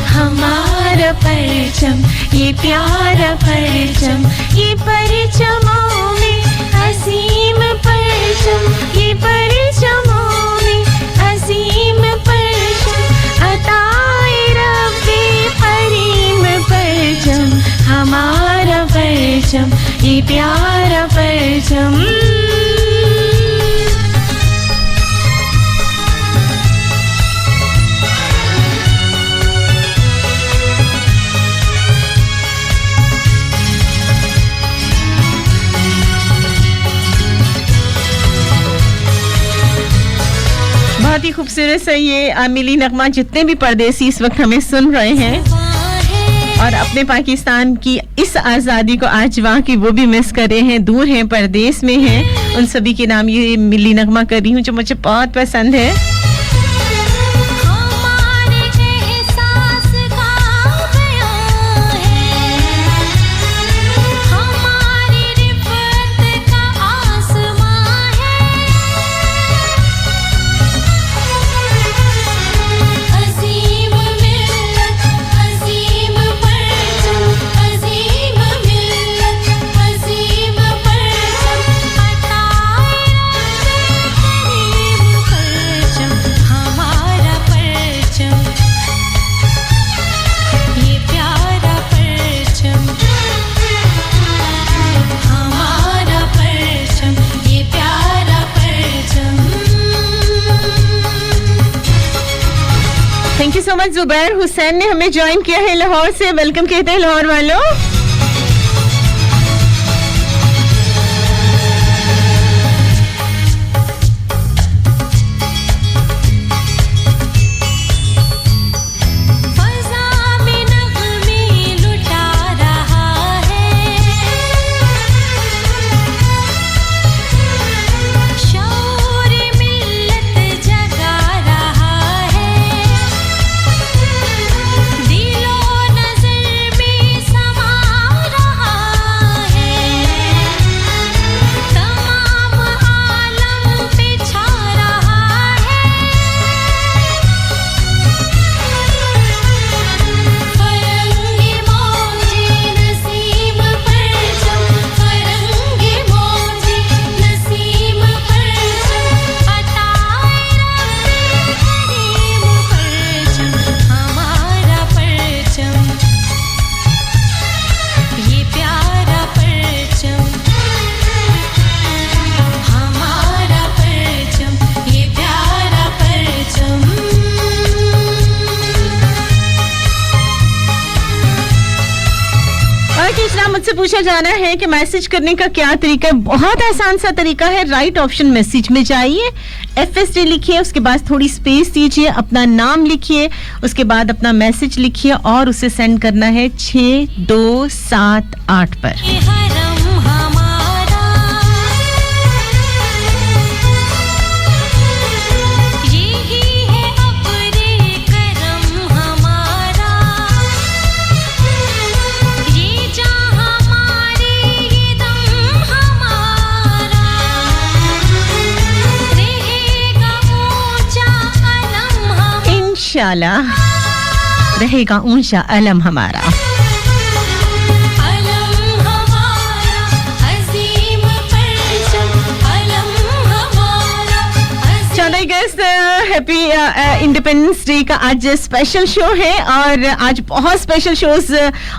हमारा परचम, ये प्यारा परचम, ये परचमों में असीम परचम, ये परचमों में असीम परचम, अताए रब्बे करीम परचम, हमारा परचम, ये प्यारा परचम। बहुत ही खूबसूरत है ये मिली नगमा। जितने भी परदेसी इस वक्त हमें सुन रहे हैं और अपने पाकिस्तान की इस आज़ादी को आज वहाँ की वो भी मिस कर रहे हैं, दूर हैं, परदेश में हैं, उन सभी के नाम ये मिली नगमा कर रही हूँ जो मुझे बहुत पसंद है। Thank you so much. Zubair Hussain ने हमें ज्वाइन किया है लाहौर से, वेलकम कहते हैं लाहौर वालों। मुझसे पूछा जाना है कि मैसेज करने का क्या तरीका है। बहुत आसान सा तरीका है, राइट ऑप्शन मैसेज में जाइए, FSD लिखिए, उसके बाद थोड़ी स्पेस दीजिए, अपना नाम लिखिए, उसके बाद अपना मैसेज लिखिए और उसे सेंड करना है 6278 पर। इंशाल्लाह रहेगा ऊंचा अलम हमारा। हैप्पी इंडिपेंडेंस डे का आज स्पेशल शो है और आज बहुत स्पेशल शोज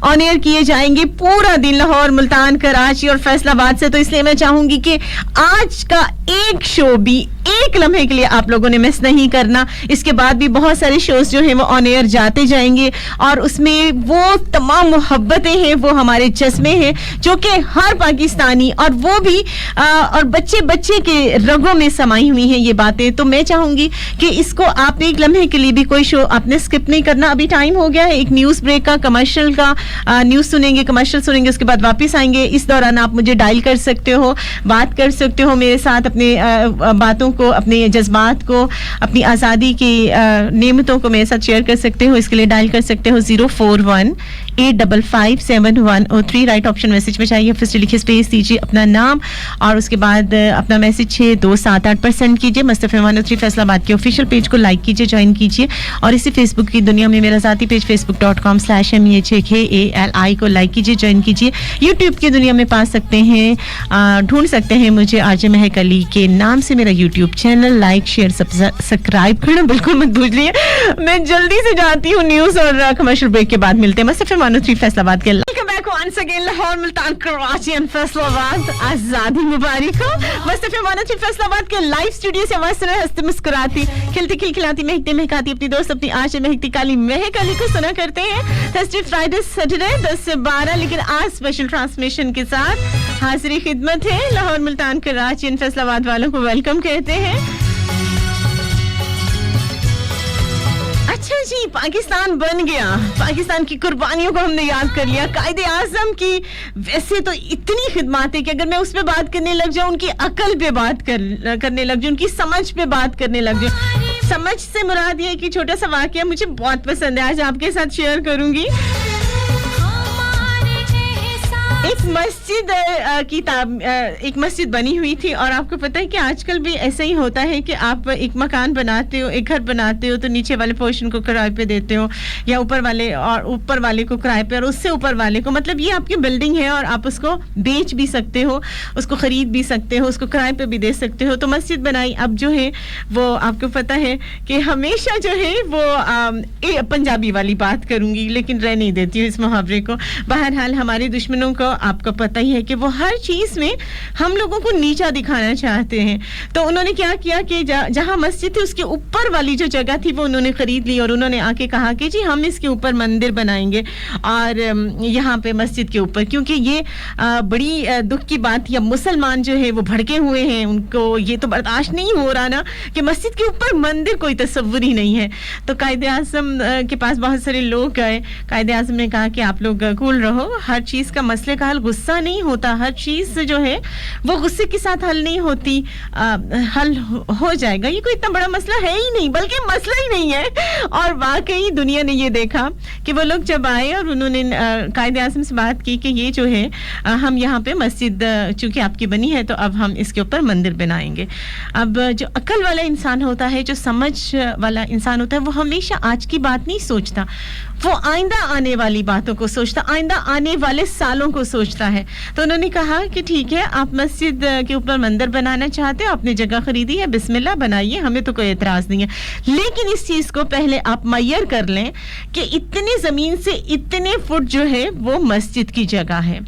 ऑन एयर किए जाएंगे पूरा दिन लाहौर, मुल्तान, कराची और फैसलाबाद से। तो इसलिए मैं चाहूंगी कि आज का एक शो भी एक लम्हे के लिए आप लोगों ने मिस नहीं करना। इसके बाद भी बहुत सारे शोज जो हैं वो ऑन एयर जाते जाएंगे और उसमें वो तमाम मोहब्बतें हैं, वो हमारे चश्मे हैं जो कि हर पाकिस्तानी और वो भी और बच्चे बच्चे के रगों में समाई हुई हैं ये बातें। तो मैं चाहूंगी कि इसको आप एक लम्हे के लिए भी कोई शो आपने स्किप नहीं करना। अभी टाइम हो गया है एक न्यूज़ ब्रेक का, कमर्शियल का। न्यूज़ सुनेंगे, कमर्शियल सुनेंगे, उसके बाद वापस आएंगे। इस दौरान आप मुझे डायल कर सकते हो, बात कर सकते हो मेरे साथ, अपने बातों को, अपने जज्बात को, अपनी आज़ादी की नेमतों को मेरे साथ शेयर कर सकते हो। इसके लिए डायल कर सकते हो 041 85571003 राइट ऑप्शन मैसेज में चाहिए, फिर से लिखिए, स्पेस दीजिए, अपना नाम और उसके बाद अपना मैसेज 6278 पर सेंड कीजिए। मस्त एफएम 103 फैसलाबाद के ऑफिशियल पेज को लाइक कीजिए, ज्वाइन कीजिए और इसी फेसबुक की दुनिया में मेरा ज़ाती पेज facebook.com/MEHKALI को लाइक कीजिए, ज्वाइन कीजिए। यूट्यूब की दुनिया में पा सकते हैं, ढूंढ सकते हैं मुझे आरजे महक अली के नाम से मेरा YouTube channel. Like share subscribe करना बिल्कुल मत भूलिए। मैं जल्दी से जाती हूँ, न्यूज़ और कमर्शियल ब्रेक के बाद मिलते हैं। मस्त एफएम 103 फैसलाबाद के once again Lahore, Multan, Karachi and Faisalabad, आजादी मुबारक हो। मस्त एफएम 103 फैसलाबाद के लाइव स्टूडियो से आवाज सुना, हंसती मुस्कुराती, खिलती खिलखिलाती, महकती महकाती अपनी दोस्त अपनी आशा महकती काली महक अली को सुना करते हैं थर्सडे फ्राइडे सैटरडे 10 से 12। लेकिन आज स्पेशल ट्रांसमिशन के साथ हाजिरी खिदमत है। लाहौर, मुल्तान, कराची एंड फैसलाबाद वालों को वेलकम कहते हैं। अच्छा जी, पाकिस्तान बन गया, पाकिस्तान की कुर्बानियों को हमने याद कर लिया। कायदे आज़म की वैसे तो इतनी खिदमत है कि अगर मैं उस पे बात करने लग जाऊं, उनकी अकल पे बात करने लग जाऊं, उनकी समझ पे बात करने लग जाऊं। समझ से मुराद ये कि छोटा सा वाकया मुझे बहुत पसंद है, आज आपके साथ शेयर करूंगी। एक मस्जिद एक मस्जिद बनी हुई थी और आपको पता है कि आजकल भी ऐसा ही होता है कि आप एक मकान बनाते हो, एक घर बनाते हो तो नीचे वाले पोर्शन को किराए पे देते हो या ऊपर वाले को किराए पे और उससे ऊपर वाले को, मतलब ये आपकी बिल्डिंग है और आप उसको बेच भी सकते हो, उसको खरीद भी सकते हो, उसको किराए पे भी दे सकते हो। तो मस्जिद बनाई, अब जो है वो आपको पता है कि हमेशा जो है वो पंजाबी वाली बात करूंगी लेकिन रह नहीं देती हूँ इस मुहावरे को। बहरहाल हमारे दुश्मनों को आपको पता ही है कि वो हर चीज में हम लोगों को नीचा दिखाना चाहते हैं। तो उन्होंने क्या किया कि जहां मस्जिद थी उसके ऊपर वाली जो जगह थी वो उन्होंने खरीद ली और उन्होंने आके कहा कि जी हम इसके ऊपर मंदिर बनाएंगे और यहाँ पे मस्जिद के ऊपर, क्योंकि ये बड़ी दुख की बात है, मुसलमान जो है वो भड़के हुए हैं, उनको ये तो बर्दाश्त नहीं हो रहा ना कि मस्जिद के ऊपर मंदिर, कोई तस्वुर ही नहीं है। तो कायदे आज़म के पास बहुत सारे लोग गए, कायदे आज़म ने कहा कि आप लोग कूल रहो, हर चीज का मसले का हल गुस्सा नहीं होता, हर चीज जो है वो गुस्से के साथ हल नहीं होती, हल हो जाएगा, ये कोई इतना बड़ा मसला है ही नहीं, बल्कि मसला ही नहीं है। और वाकई दुनिया ने ये देखा कि वो लोग जब आए और उन्होंने कायदे आज़म से बात की कि ये जो है हम यहाँ पे मस्जिद चूंकि आपकी बनी है तो अब हम इसके ऊपर मंदिर बनाएंगे। अब जो अकल वाला इंसान होता है, जो समझ वाला इंसान होता है, वो हमेशा आज की बात नहीं सोचता, वो आइंदा आने वाली बातों को सोचता, आइंदा आने वाले सालों को सोचता है। तो उन्होंने कहा कि ठीक है, आप मस्जिद के ऊपर मंदिर बनाना चाहते हो, अपनी जगह खरीदी है, बिस्मिल्लाह बनाइए, हमें तो कोई एतराज नहीं है, लेकिन इस चीज को पहले आप मय्यर कर लें कि इतनी जमीन से इतने फुट जो है वो मस्जिद की जगह है।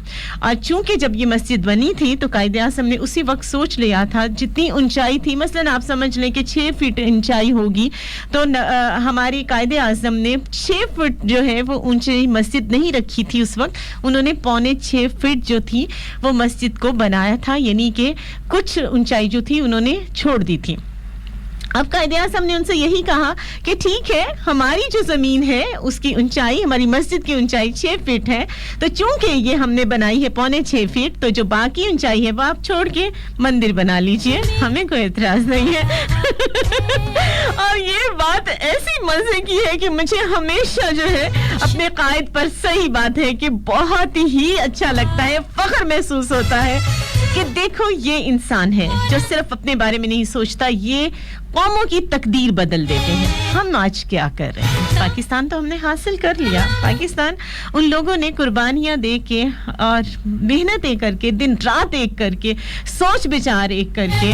और चूंकि जब ये मस्जिद बनी थी तो कायदे आज़म ने उसी वक्त सोच लिया था जितनी ऊंचाई थी, मसलन आप समझ लें कि 6 फीट ऊंचाई होगी, तो हमारी कायदे आज़म ने 6 फीट जो है वो ऊंचाई मस्जिद नहीं रखी थी उस वक्त, उन्होंने 6.25 फीट जो थी वो मस्जिद को बनाया था, यानी कि कुछ ऊंचाई जो थी उन्होंने छोड़ दी थी। अब कायदे आज़म ने उनसे यही कहा कि ठीक है, हमारी जो ज़मीन है उसकी ऊंचाई, हमारी मस्जिद की ऊंचाई 6 फीट है, तो चूंकि ये हमने बनाई है 6.25 फीट, तो जो बाकी ऊंचाई है वो आप छोड़ के मंदिर बना लीजिए, हमें कोई एतराज़ नहीं है। और ये बात ऐसी मज़े की है कि मुझे हमेशा जो है अपने कायद पर, सही बात है कि बहुत ही अच्छा लगता है, फ़ख्र महसूस होता है कि देखो ये इंसान है जो सिर्फ अपने बारे में नहीं सोचता, ये कौमों की तकदीर बदल देते हैं। हम आज क्या कर रहे हैं? पाकिस्तान तो हमने हासिल कर लिया, पाकिस्तान उन लोगों ने कुर्बानियां दे के और मेहनतें करके, दिन रात एक करके, सोच विचार एक करके,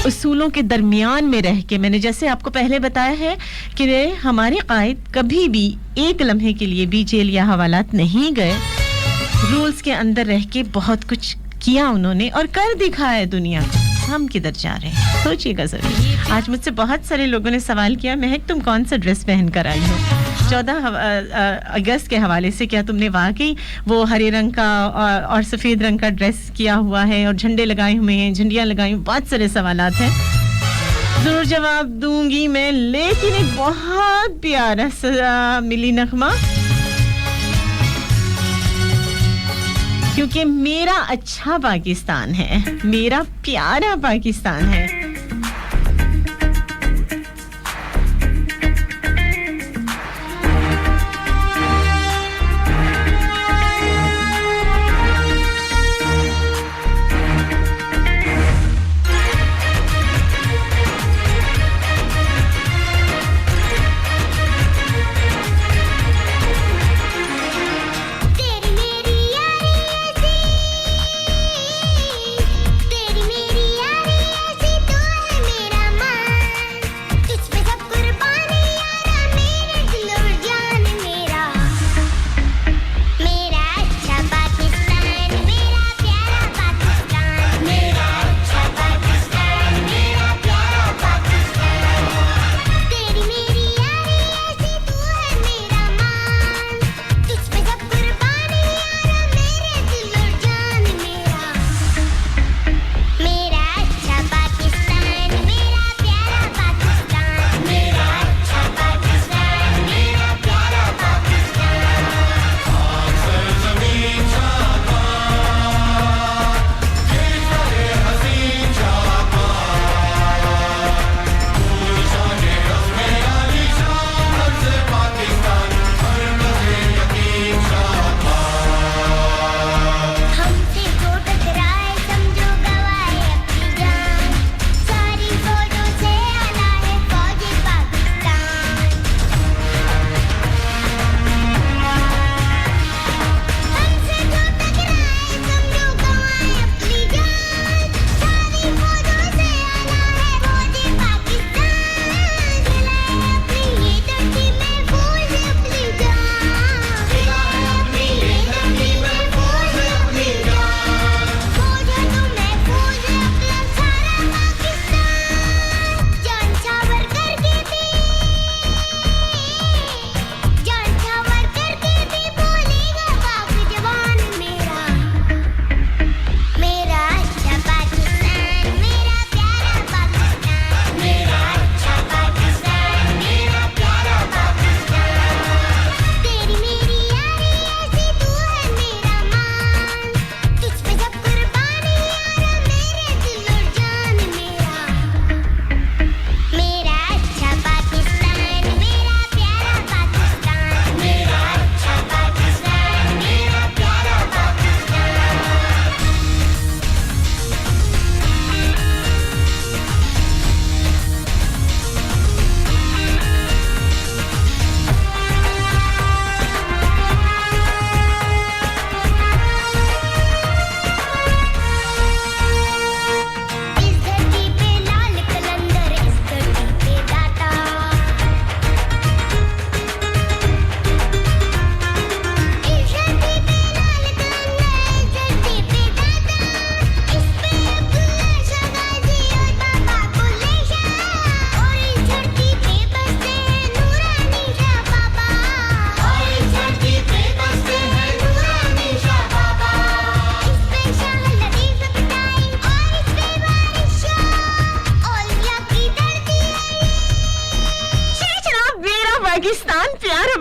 उसूलों के दरमियान में रह के, मैंने जैसे आपको पहले बताया है कि हमारे कायद कभी भी एक लम्हे के लिए भी जेल या हवालात नहीं गए, रूल्स के अंदर रह के बहुत कुछ किया उन्होंने और कर दिखाया दुनिया को। हम किधर जा रहे हैं सोचिएगा जरूर। आज मुझसे बहुत सारे लोगों ने सवाल किया, महक तुम कौन सा ड्रेस पहन कर आई हो 14 अगस्त के हवाले से, क्या तुमने वाकई वो हरे रंग का और सफ़ेद रंग का ड्रेस किया हुआ है और झंडे लगाए हुए हैं, झंडियाँ लगाई हुई, बहुत सारे सवालात हैं, जरूर जवाब दूंगी मैं। लेकिन एक बहुत प्यारा सा मिली नगमा, क्योंकि मेरा अच्छा पाकिस्तान है, मेरा प्यारा पाकिस्तान है।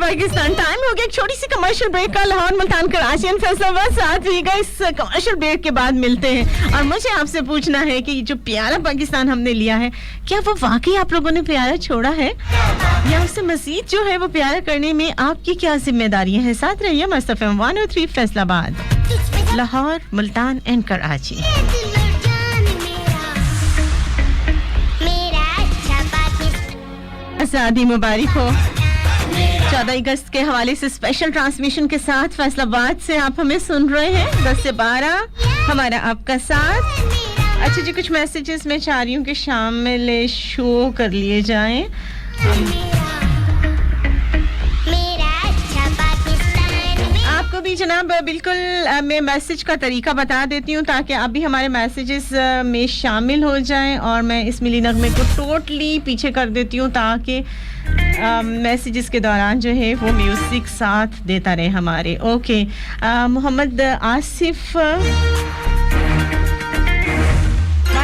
पाकिस्तान। टाइम हो गया एक छोटी सी कमर्शियल ब्रेक का। लाहौर, मुल्तान, कराची एंड फैसलाबाद साथ रहिएगा। इस कमर्शियल ब्रेक के बाद मिलते हैं और मुझे आपसे पूछना है कि जो प्यारा पाकिस्तान हमने लिया है, क्या वो वाकई आप लोगों ने प्यारा छोड़ा है या उससे मजीद जो है वो प्यारा करने में आपकी क्या जिम्मेदारियां हैं? साथ रहिए मस्त एफएम 103 फैसलाबाद, लाहौर, मुल्तान एंड कराची। आज़ादी मुबारक हो। 14 अगस्त के हवाले से स्पेशल ट्रांसमिशन के साथ फैसलाबाद से आप हमें सुन रहे हैं। 10 से 12 हमारा आपका साथ। अच्छा जी, कुछ मैसेजेस मैं चाह रही हूँ कि शामिल शो कर लिए जाएं। आपको भी जनाब बिल्कुल मैं मैसेज का तरीका बता देती हूँ ताकि आप भी हमारे मैसेजेस में शामिल हो जाएं और मैं इस मिली नगमे को टोटली पीछे कर देती हूँ ताकि मैसेजेस के दौरान जो है वो म्यूजिक साथ देता रहे हमारे। ओके, मोहम्मद आसिफ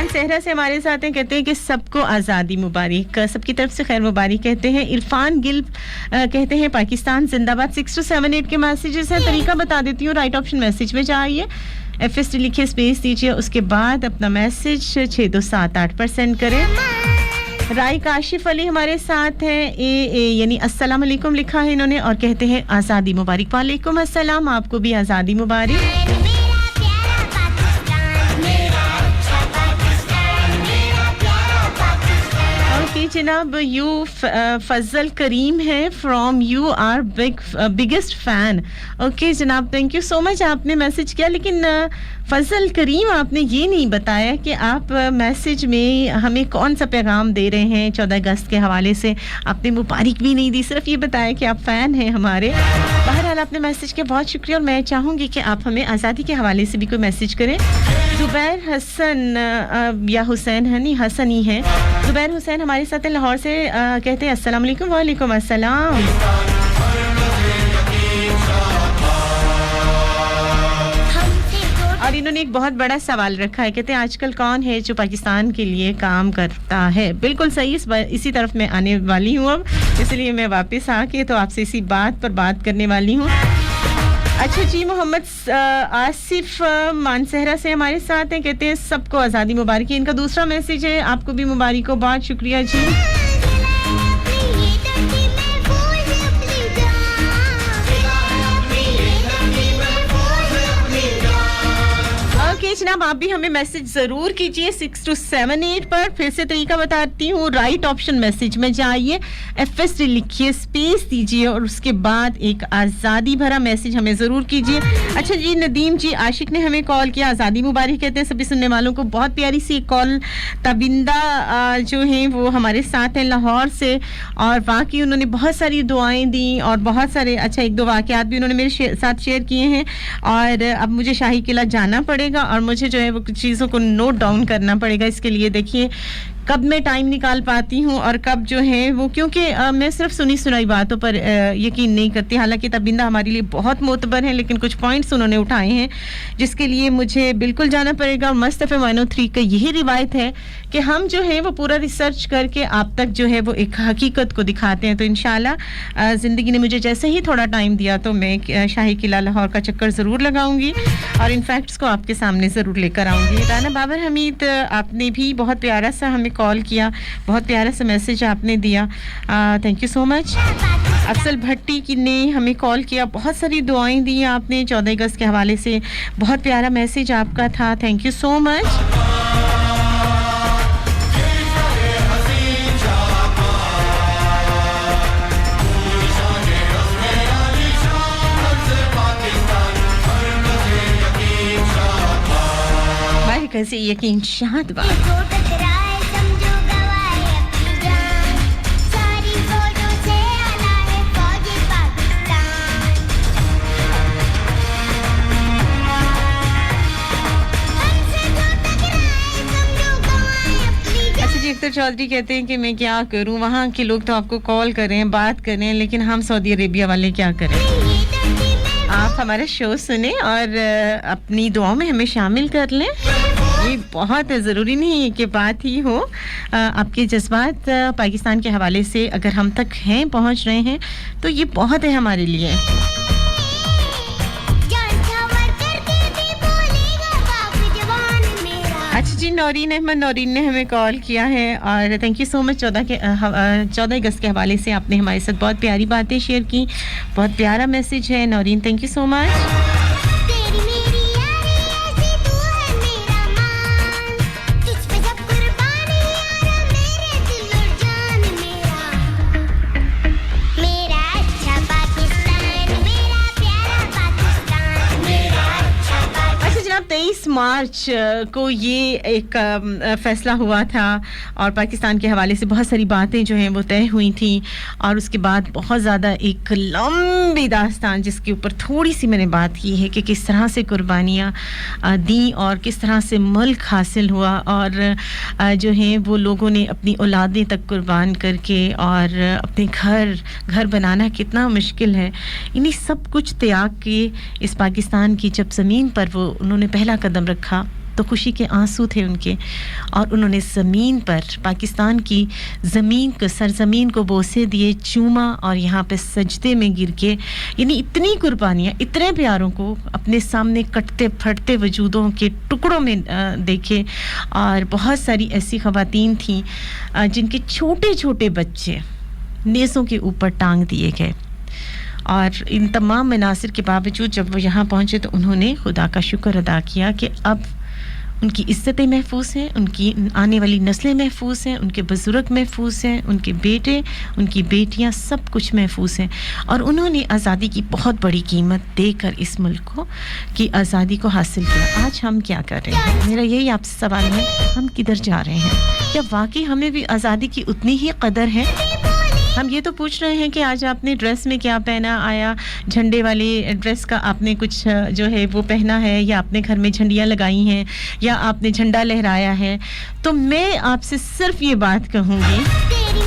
सहरा से हमारे साथ हैं, कहते हैं कि सबको आज़ादी मुबारक, सबकी तरफ से खैर मुबारक कहते हैं। इरफान गिल कहते हैं पाकिस्तान जिंदाबाद। 6278 के मैसेजेस हैं, तरीका बता देती हूँ। राइट ऑप्शन मैसेज में जाइए, FST लिखिए, स्पेस दीजिए, उसके बाद अपना मैसेज 6278 पर सेंड करें। राय काशिफ अली हमारे साथ हैं, ए यानी अस्सलाम वालेकुम लिखा है इन्होंने और कहते हैं आज़ादी मुबारक। वालेकुम अस्सलाम, आपको भी आज़ादी मुबारक। जनाब यू फजल करीम है from you are biggest fan. Okay जनाब, थैंक यू सो मच, आपने मैसेज किया, लेकिन फजल करीम आपने ये नहीं बताया कि आप मैसेज में हमें कौन सा पैगाम दे रहे हैं 14 अगस्त के हवाले से। आपने मुबारक भी नहीं दी, सिर्फ ये बताया कि आप फ़ैन हैं हमारे। बहरहाल आपने मैसेज किया, बहुत शुक्रिया। और मैं चाहूँगी कि आप हमें आज़ादी के हवाले से भी कोई मैसेज करें। ज़ुबैर हसन या हुसैन है, नहीं हसन ही है। ज़ुबैर हुसैन हमारे साथ लाहौर से कहते हैं अस्सलाम वालेकुम। वालेकुम अस्सलाम। और इन्होंने एक बहुत बड़ा सवाल रखा है, कहते हैं आजकल कौन है जो पाकिस्तान के लिए काम करता है? बिल्कुल सही, इसी तरफ मैं आने वाली हूँ अब, इसलिए मैं वापस आके तो आपसे इसी बात पर बात करने वाली हूँ। अच्छा जी, मोहम्मद आसिफ मानसहरा से हमारे साथ हैं, कहते हैं सबको आज़ादी मुबारक। इनका दूसरा मैसेज है, आपको भी मुबारक हो, बहुत शुक्रिया जी। जनाब आप भी हमें मैसेज जरूर कीजिए 6278 पर। फिर से तरीका बताती हूँ, राइट ऑप्शन मैसेज में जाइए, FST लिखिए, स्पेस दीजिए और उसके बाद एक आज़ादी भरा मैसेज हमें ज़रूर कीजिए। अच्छा जी, नदीम जी आशिक ने हमें कॉल किया, आज़ादी मुबारक कहते हैं सभी सुनने वालों को। बहुत प्यारी सी कॉल। तबिंदा जो हैं वो हमारे साथ हैं लाहौर से और वाकई उन्होंने बहुत सारी दुआएं दी और बहुत सारे अच्छा एक दो वाक़यात भी उन्होंने मेरे साथ शेयर किए हैं। और अब मुझे शाही किला जाना पड़ेगा और मुझे जो है वो कुछ चीज़ों को नोट डाउन करना पड़ेगा। इसके लिए देखिए कब मैं टाइम निकाल पाती हूँ और कब जो है वो, क्योंकि मैं सिर्फ सुनी सुनाई बातों पर यकीन नहीं करती। हालांकि तबिंदा हमारे लिए बहुत मोतबर हैं, लेकिन कुछ पॉइंट्स उन्होंने उठाए हैं जिसके लिए मुझे बिल्कुल जाना पड़ेगा। मस्त एफएम 103 का यही रिवायत है कि हम जो है वो पूरा रिसर्च करके आप तक जो है वो एक हकीकत को दिखाते हैं। तो इंशाल्लाह ज़िंदगी ने मुझे जैसे ही थोड़ा टाइम दिया तो मैं शाही किला लाहौर का चक्कर ज़रूर लगाऊंगी और इन फैक्ट्स को आपके सामने ज़रूर लेकर आऊँगी। राना बाबर हमीद, आपने भी बहुत प्यारा सा हमें कॉल किया, बहुत प्यारा सा मैसेज आपने दिया, thank you so much. Afzal Bhatti की ने हमें कॉल किया, बहुत सारी दुआएं दी आपने 14 अगस्त के हवाले से, बहुत प्यारा मैसेज आपका था, थैंक यू सो मच। कैसे यकीन शांत बात। अख्तर चौधरी कहते हैं कि मैं क्या करूं, वहाँ के लोग तो आपको कॉल कर रहे हैं, बात कर रहे हैं, लेकिन हम सऊदी अरेबिया वाले क्या करें। आप हमारा शो सुने और अपनी दुआओं में हमें शामिल कर लें। ये बहुत ज़रूरी नहीं है कि बात ही हो। आपके जज्बात पाकिस्तान के हवाले से अगर हम तक हैं, पहुंच रहे हैं, तो ये बहुत है हमारे लिए। अच्छा जी, नौरीन अहमद नौरीन ने हमें कॉल किया है और थैंक यू सो मच। 14 अगस्त के हवाले से आपने हमारे साथ बहुत प्यारी बातें शेयर की, बहुत प्यारा मैसेज है Naureen, thank you so much. जनाब 23 मार्च को ये एक फ़ैसला हुआ था और पाकिस्तान के हवाले से बहुत सारी बातें जो हैं वो तय हुई थी और उसके बाद बहुत ज़्यादा एक लंबी दास्तान जिसके ऊपर थोड़ी सी मैंने बात की है कि किस तरह से कुर्बानियाँ दी और किस तरह से मुल्क हासिल हुआ और जो हैं वो लोगों ने अपनी औलादें तक कुर्बान करके और अपने घर बनाना कितना मुश्किल है, इन्हीं सब कुछ त्याग के इस पाकिस्तान की जब ज़मीन पर वो उन्होंने पहला कदम रखा तो खुशी के आंसू थे उनके और उन्होंने ज़मीन पर पाकिस्तान की ज़मीन को सरज़मीन को बोसे दिए, चूमा और यहाँ पे सजदे में गिर के, यानी इतनी कुर्बानियाँ, इतने प्यारों को अपने सामने कटते फटते वजूदों के टुकड़ों में देखे और बहुत सारी ऐसी ख़वातीन थीं जिनके छोटे छोटे बच्चे नेज़ों के ऊपर टांग दिए गए और इन तमाम मनासिर के बावजूद जब वो यहाँ पहुँचे तो उन्होंने खुदा का शुक्र अदा किया कि अब उनकी इज़्ज़तें महफूज हैं, उनकी आने वाली नस्लें महफूज हैं, उनके बुज़ुर्ग महफूज हैं, उनके बेटे, उनकी बेटियाँ सब कुछ महफूज हैं और उन्होंने आज़ादी की बहुत बड़ी कीमत देकर इस मुल्क को की आज़ादी को हासिल किया। आज हम क्या कर रहे हैं? मेरा यही आपसे सवाल है, हम किधर जा रहे हैं? क्या वाकई हमें भी आज़ादी की उतनी ही कदर है? हम ये तो पूछ रहे हैं कि आज आपने ड्रेस में क्या पहना, आया झंडे वाली ड्रेस का आपने कुछ जो है वो पहना है या आपने घर में झंडियाँ लगाई हैं या आपने झंडा लहराया है? तो मैं आपसे सिर्फ ये बात कहूँगी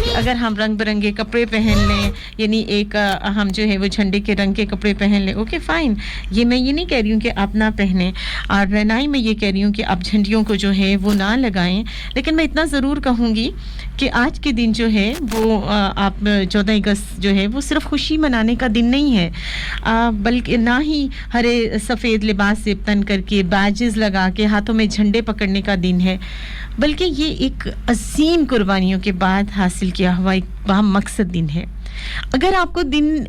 कि अगर हम रंग बिरंगे कपड़े पहन लें, यानी एक हम जो है वो झंडे के रंग के कपड़े पहन लें, ओके फ़ाइन, ये मैं ये नहीं कह रही हूँ कि आप ना पहने और ना ही मैं ये कह रही हूँ कि आप झंडियों को जो है वो ना लगाएं, लेकिन मैं इतना ज़रूर कहूँगी कि आज के दिन जो है वो आप 14 अगस्त जो है वो सिर्फ खुशी मनाने का दिन नहीं है, बल्कि ना ही हरे सफ़ेद लिबास से तन करके बैजेस लगा के हाथों में झंडे पकड़ने का दिन है, बल्कि ये एक अजीम कुर्बानियों के बाद हासिल किया हुआ एक बामकसद दिन है। अगर आपको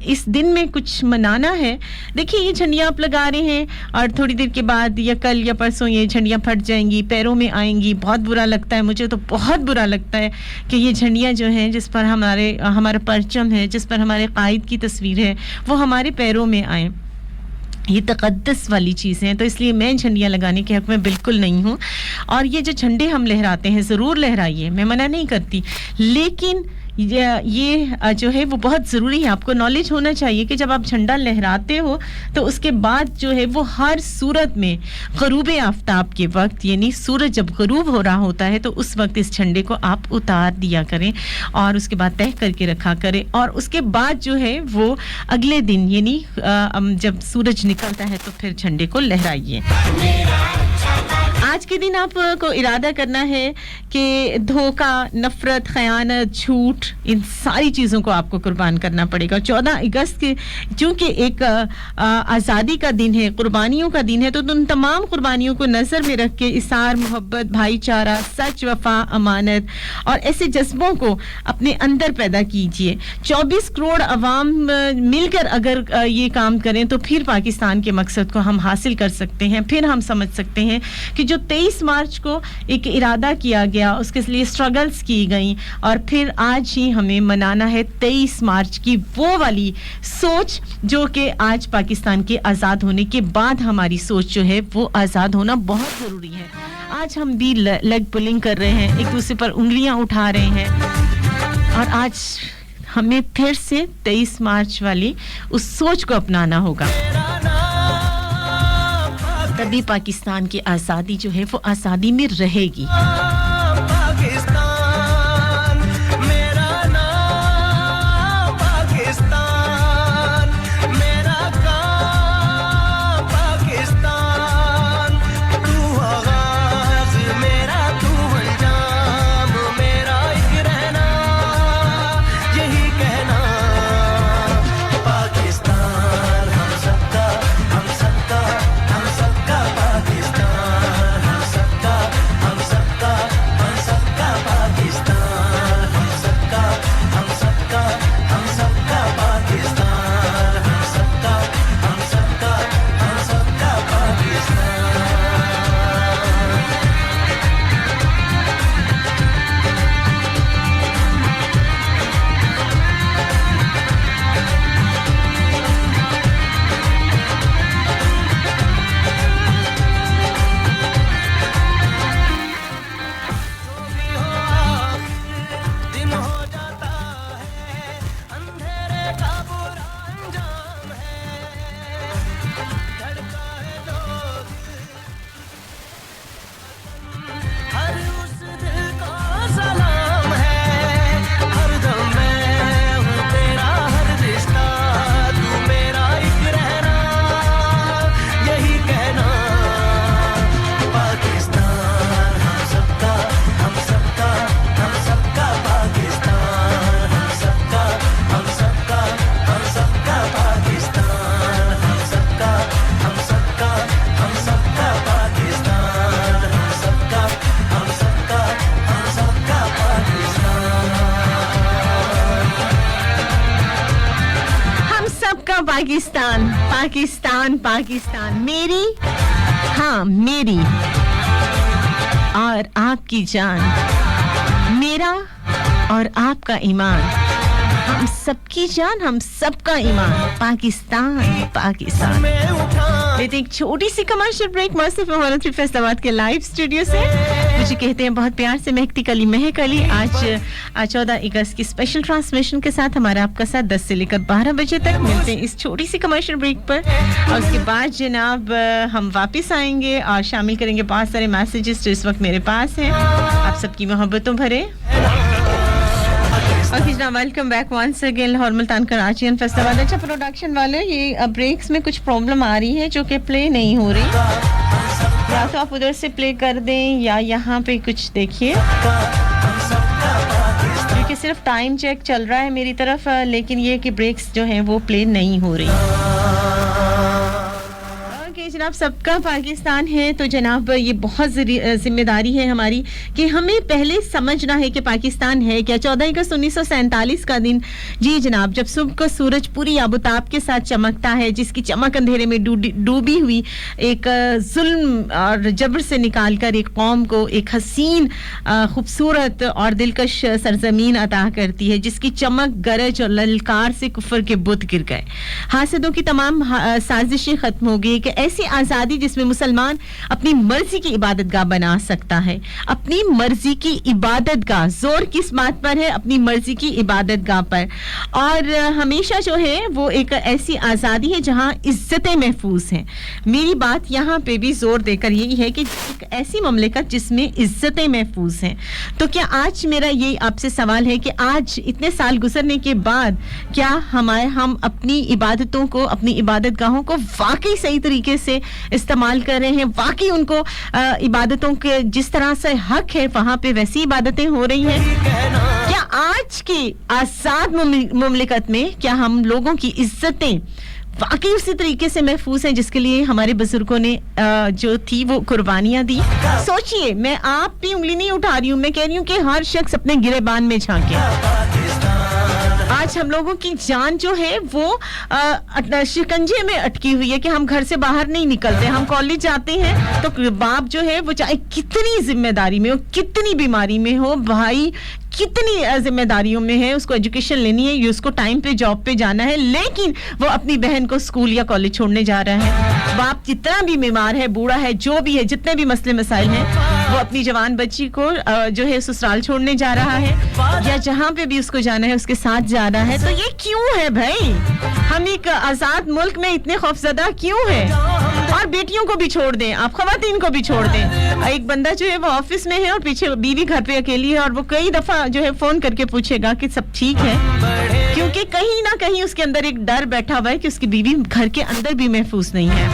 इस दिन में कुछ मनाना है, देखिए ये झंडियाँ आप लगा रहे हैं और थोड़ी देर के बाद या कल या परसों ये झंडियाँ फट जाएंगी, पैरों में आएंगी, बहुत बुरा लगता है, मुझे तो बहुत बुरा लगता है कि ये झंडियाँ जो हैं जिस पर हमारा परचम है, जिस पर हमारे कायद की तस्वीर है, वो हमारे पैरों में आए। ये तक़द्दुस वाली चीज़ें हैं, तो इसलिए मैं झंडियाँ लगाने के हक़ में बिल्कुल नहीं हूँ और ये जो झंडे हम लहराते हैं ज़रूर लहराइए, मैं मना नहीं करती, लेकिन ये जो है वो बहुत ज़रूरी है। आपको नॉलेज होना चाहिए कि जब आप झंडा लहराते हो तो उसके बाद जो है वो हर सूरत में ग़ुरूब आफ्ताब के वक्त, यानी सूरज जब ग़ुरूब हो रहा होता है तो उस वक्त इस झंडे को आप उतार दिया करें और उसके बाद तह करके रखा करें और उसके बाद जो है वो अगले दिन यानी जब सूरज निकलता है तो फिर झंडे को लहराइए। आज के दिन आपको इरादा करना है कि धोखा, नफ़रत, ख़यानत, झूठ, इन सारी चीज़ों को आपको कुर्बान करना पड़ेगा। 14 अगस्त के चूँकि एक आज़ादी का दिन है, कुर्बानियों का दिन है, तो उन तमाम कुर्बानियों को नज़र में रख के इसार, मोहब्बत, भाईचारा, सच, वफ़ा, अमानत और ऐसे जज्बों को अपने अंदर पैदा कीजिए। 24 करोड़ अवाम मिलकर अगर ये काम करें तो फिर पाकिस्तान के मकसद को हम हासिल कर सकते हैं। फिर हम समझ सकते हैं कि जो 23 मार्च को एक इरादा किया गया, उसके लिए स्ट्रगल्स की गई और फिर आज ही हमें मनाना है 23 मार्च की वो वाली सोच जो कि आज पाकिस्तान के आज़ाद होने के बाद हमारी सोच जो है वो आज़ाद होना बहुत ज़रूरी है। आज हम भी लेग पुलिंग कर रहे हैं, एक दूसरे पर उंगलियां उठा रहे हैं और आज हमें फिर से 23 मार्च वाली उस सोच को अपनाना होगा, तभी पाकिस्तान की आज़ादी जो है वो आज़ादी में रहेगी। पाकिस्तान, पाकिस्तान, पाकिस्तान, मेरी, हाँ मेरी और आपकी जान, मेरा और आपका ईमान, हम सबकी जान, हम सबका ईमान, पाकिस्तान, पाकिस्तान। लेते एक छोटी सी कमर्शियल ब्रेक मौसम मोहम्मद फैसलाबाद के लाइव स्टूडियो से। मुझे कहते हैं बहुत प्यार से महकती कली महक अली। आज 14 अगस्त की स्पेशल ट्रांसमिशन के साथ हमारा आपका साथ 10 से लेकर 12 बजे तक। मिलते हैं इस छोटी सी कमर्शियल ब्रेक पर और उसके बाद जनाब हम वापस आएंगे और शामिल करेंगे बहुत सारे मैसेजेस जो इस वक्त मेरे पास हैं, आप सबकी मोहब्बतों भरे। ओके जनाब, welcome back once again Lahore Multan Karachi and Faisalabad. अच्छा प्रोडक्शन वाले, ये ब्रेक्स में कुछ प्रॉब्लम आ रही है जो कि प्ले नहीं हो रही, या तो आप उधर से प्ले कर दें या यहाँ पे कुछ देखिए, क्योंकि सिर्फ टाइम चेक चल रहा है मेरी तरफ, लेकिन ये कि ब्रेक्स जो हैं वो प्ले नहीं हो रही। जनाब सबका पाकिस्तान है तो जनाब ये बहुत जिम्मेदारी है हमारी कि हमें पहले समझना है कि पाकिस्तान है क्या। 14 अगस्त 1947 का दिन, जी जनाब, जब सुबह को सूरज पूरी आबोताब के साथ चमकता है, जिसकी चमक अंधेरे में डूबी हुई एक जुल्म और जबर से निकालकर एक कौम को एक हसीन, खूबसूरत और दिलकश सरजमीन अता करती है, जिसकी चमक, गरज और ललकार से कुफर के बुत गिर गए, हासिदों की तमाम साजिशें खत्म हो गई। कि ऐसी आजादी जिसमें मुसलमान अपनी मर्जी की इबादतगाह बना सकता है, अपनी मर्जी की इबादतगाह, जोर किस बात पर है, अपनी मर्जी की इबादतगाह पर। और हमेशा जो है वो एक ऐसी आजादी है जहां इज्जतें महफूज हैं। मेरी बात यहाँ पे भी जोर देकर यही है कि एक ऐसी ममलिकत जिसमें इज्जतें महफूज हैं। तो क्या आज मेरा ये आपसे सवाल है कि आज इतने साल गुजरने के बाद क्या हम अपनी इबादतों को, अपनी इबादतगाहों को वाकई सही तरीके से इस्तेमाल कर रहे हैं, वाकई उनको इबादतों के जिस तरह से हक है वहां पे वैसी इबादतें हो रही हैं? क्या आज की आजाद मुमलिकत में क्या हम लोगों की इज्जतें वाकई उसी तरीके से महफूज हैं जिसके लिए हमारे बुजुर्गों ने जो थी वो कुर्बानियां दी? सोचिए, मैं आप भी उंगली नहीं उठा रही हूं, मैं कह रही हूं कि हर शख्स अपने गिरेबान में झांके। आज हम लोगों की जान जो है वो शिकंजे में अटकी हुई है कि हम घर से बाहर नहीं निकलते। हम कॉलेज जाते हैं तो बाप जो है वो चाहे कितनी जिम्मेदारी में हो, कितनी बीमारी में हो, भाई कितनी जिम्मेदारियों में है, उसको एजुकेशन लेनी है, उसको टाइम पे जॉब पे जाना है, लेकिन वो अपनी बहन को स्कूल या कॉलेज छोड़ने जा रहा है। बाप जितना भी बीमार है, बूढ़ा है, जो भी है, जितने भी मसले मसाइल हैं, वो अपनी जवान बच्ची को जो है ससुराल छोड़ने जा रहा है, या जहां पे भी उसको जाना है उसके साथ जा रहा है। तो ये क्यों है भाई? हम एक आजाद मुल्क में इतने खौफजदा क्यों है? और बेटियों को भी छोड़ दें, आप खवातीन को भी छोड़ दें। एक बंदा जो है वो ऑफिस में है और पीछे बीवी घर पे अकेली है, और वो कई दफा जो है फोन करके पूछेगा कि सब ठीक है, क्योंकि कहीं ना कहीं उसके अंदर एक डर बैठा हुआ है कि उसकी बीवी घर के अंदर भी महफूज नहीं है।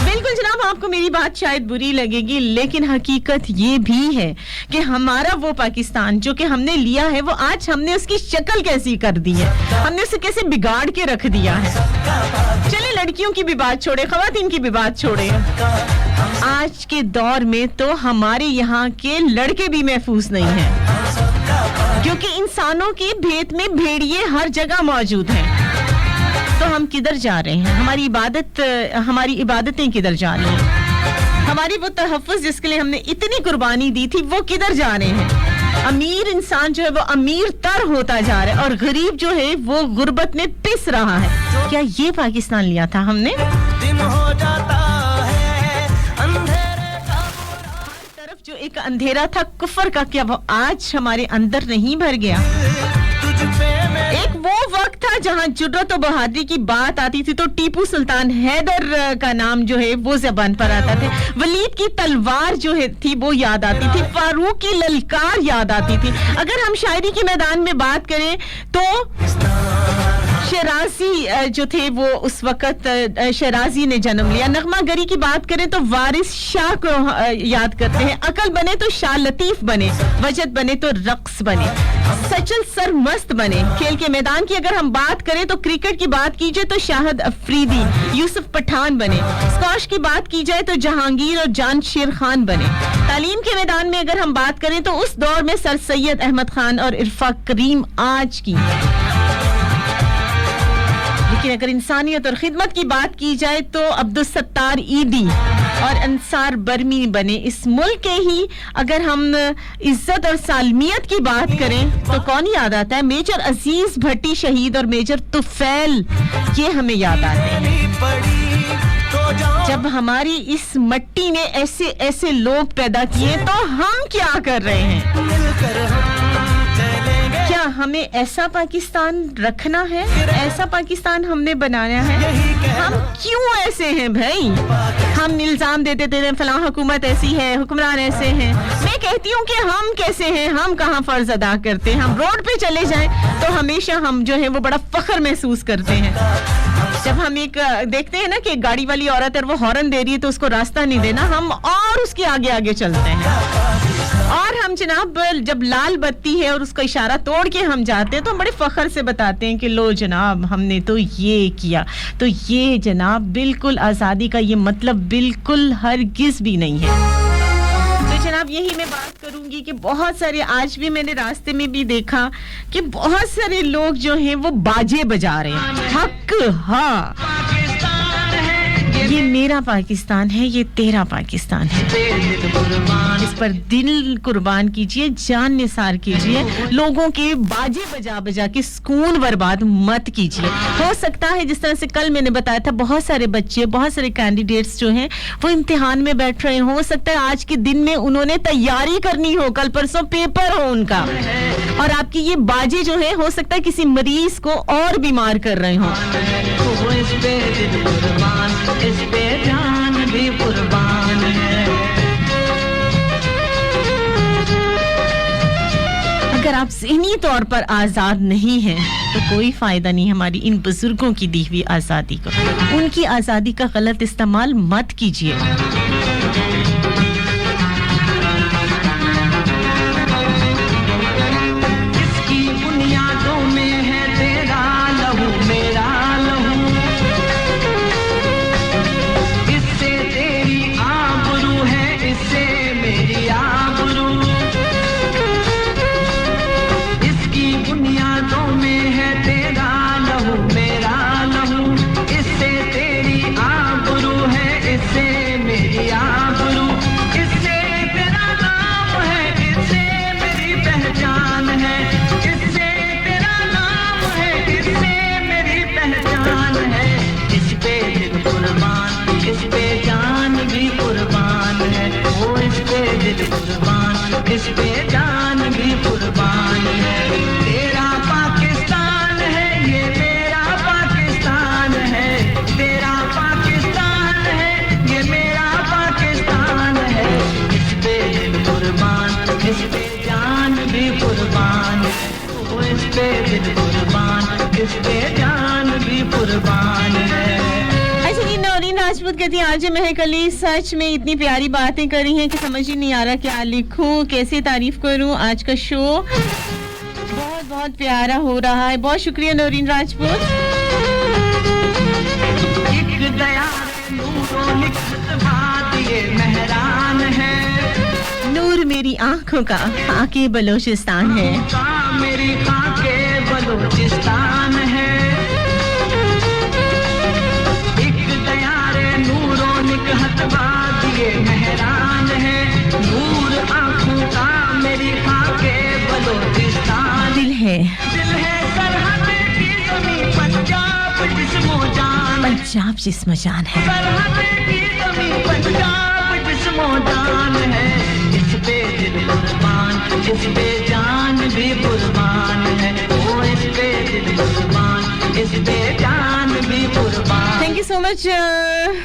बिल्कुल जनाब, आपको मेरी बात शायद बुरी लगेगी, लेकिन हकीकत ये भी है कि हमारा वो पाकिस्तान जो कि हमने लिया है, वो आज हमने उसकी शक्ल कैसी कर दी है, हमने उसे कैसे बिगाड़ के रख दिया है। चलिए लड़कियों की भी बात छोड़े, खवातीन की भी बात छोड़े, आज के दौर में तो हमारे यहाँ के लड़के भी महफूज नहीं हैं, क्योंकि इंसानों के भेद में भेड़िए हर जगह मौजूद हैं। तो हम किधर जा रहे हैं? हमारी इबादतें किधर जा रही हैं? हमारी वो तहफ़्फ़ुज़ जिसके लिए हमने इतनी कुर्बानी दी थी, वो किधर जा रहे हैं? अमीर इंसान जो है वो अमीर तर होता जा रहा है और गरीब जो है वो गुर्बत में पिस रहा है। क्या ये पाकिस्तान लिया था हमने? दिन हो जाता है अंधेरे का, हर तरफ जो एक अंधेरा था कुफर का, क्या वो आज हमारे अंदर नहीं भर गया? एक वो वक्त था जहां जुर्रत और बहादुरी की बात आती थी तो टीपू सुल्तान हैदर का नाम जो है वो ज़बान पर आता था, वलीद की तलवार जो है थी वो याद आती थी, फारूक की ललकार याद आती थी। अगर हम शायरी के मैदान में बात करें तो शेराजी जो थे वो उस वक्त शेराजी ने जन्म लिया। नगमागरी की बात करें तो वारिस शाह को याद करते हैं। अकल बने तो शाह लतीफ बने, वजद बने तो रक्स बने, सचल सरमस्त बने। खेल के मैदान की अगर हम बात करें तो क्रिकेट की बात कीजिए तो शाहिद अफरीदी, यूसुफ पठान बने। स्क्वॉश की बात की जाए तो जहांगीर और जान शेर खान बने। तालीम के मैदान में अगर हम बात करें तो उस दौर में सर सैयद अहमद खान और इरफा करीम आज की। लेकिन अगर इंसानियत और खिदमत की बात की जाए तो अब्दुल सत्तार ईदी और अंसार बर्मी बने इस मुल्क के ही। अगर हम इज्जत और सालमियत की बात करें तो कौन याद आता है? मेजर अजीज भट्टी शहीद और मेजर तुफैल, ये हमें याद आते हैं। जब हमारी इस मिट्टी ने ऐसे ऐसे लोग पैदा किए तो हम क्या कर रहे हैं? क्या हमें ऐसा पाकिस्तान रखना है? ऐसा पाकिस्तान हमने बनाया है? हम क्यों ऐसे हैं भाई? हम इल्जाम देते थे फलां हुकूमत ऐसी है, हुक्मरान ऐसे हैं। मैं कहती हूँ कि हम कैसे हैं, हम कहाँ फर्ज अदा करते हैं। हम रोड पे चले जाएं तो हमेशा हम जो है वो बड़ा फख्र महसूस करते हैं। जब हम एक देखते हैं ना कि एक गाड़ी वाली औरत है वो हॉर्न दे रही है तो उसको रास्ता नहीं देना, हम और उसके आगे आगे चलते हैं। और हम जनाब जब लाल बत्ती है और उसका इशारा तोड़ के हम जाते हैं तो हम बड़े फख्र से बताते हैं कि लो जनाब हमने तो ये किया। तो ये जनाब बिल्कुल आज़ादी का ये मतलब बिल्कुल हरगिज़ भी नहीं है। तो जनाब यही मैं बात करूंगी कि बहुत सारे, आज भी मैंने रास्ते में भी देखा कि बहुत सारे लोग जो हैं वो बाजे बजा रहे हैं। हक हाँ, ये मेरा पाकिस्तान है, ये तेरा पाकिस्तान है। इस पर दिल कुर्बान कीजिए, जान निसार कीजिए, लोगों के बाजे बजा बजा के सुकून बर्बाद मत कीजिए। हो सकता है जिस तरह से कल मैंने बताया था, बहुत सारे बच्चे, बहुत सारे कैंडिडेट्स जो हैं वो इम्तिहान में बैठ रहे हो सकता है आज के दिन में उन्होंने तैयारी करनी हो, कल परसों पेपर हो उनका, और आपकी ये बाजे जो है हो सकता है किसी मरीज को और बीमार कर रहे हो। इस पे जान भी कुर्बान है। अगर आप ज़हनी तौर पर आज़ाद नहीं हैं तो कोई फ़ायदा नहीं हमारी इन बुजुर्गों की दी हुई आज़ादी को। उनकी आज़ादी का गलत इस्तेमाल मत कीजिए। इसकी बुनियादों में है तेरा लहू मेरा लहू, इससे तेरी आबरू है, इससे मेरी आबरू। इसकी बुनियादों में है तेरा लहू मेरा लहू, इससे तेरी आबरू है, इससे मेरी आबरू। इससे तेरा नाम है, इससे मेरी पहचान है, इससे तेरा नाम है, इससे मेरी पहचान है। इस पे दिल कुर्बान, इस पे जान भी कुर्बान है। वो इस पे दिल कुर्बान, इस पे जान भी कुर्बान है। तेरा पाकिस्तान है, ये मेरा पाकिस्तान है। तेरा पाकिस्तान है, ये मेरा पाकिस्तान है। इस पे दिल कुर्बान, इस पे जान भी कुर्बान है। वो इस पे दिल कुर्बान, इस पे जान भी कुर्बान है। अच्छा जी, नौरीन राजपूत कहती है आज महक अली सच में इतनी प्यारी बातें करी हैं कि समझ ही नहीं आ रहा क्या लिखूं, कैसे तारीफ करूं। आज का शो बहुत बहुत प्यारा हो रहा है। बहुत शुक्रिया नौरीन राजपूत। एक दया नूरों निकट बात ये मेहरान है, नूर मेरी आंखों का खाके बलोचिस्तान है। का मेरी खाके बलोचिस्तान है। एक दया रे नूरों निकट बात ये मेहरान है, नूर आंखों का मेरी खाके बलोचिस्तान। दिल है सरहद की ज़मीं पंजाब जिस्मो जान, पंजाब जिस्म जान है। सरहद की ज़मीं पंजाब जिस्मो जान है। इस पे दिल कुर्बान, इस पे जान भी कुर्बान है। वो इस पे दिल कुर्बान, इस पे जान भी कुर्बान। Thank you so much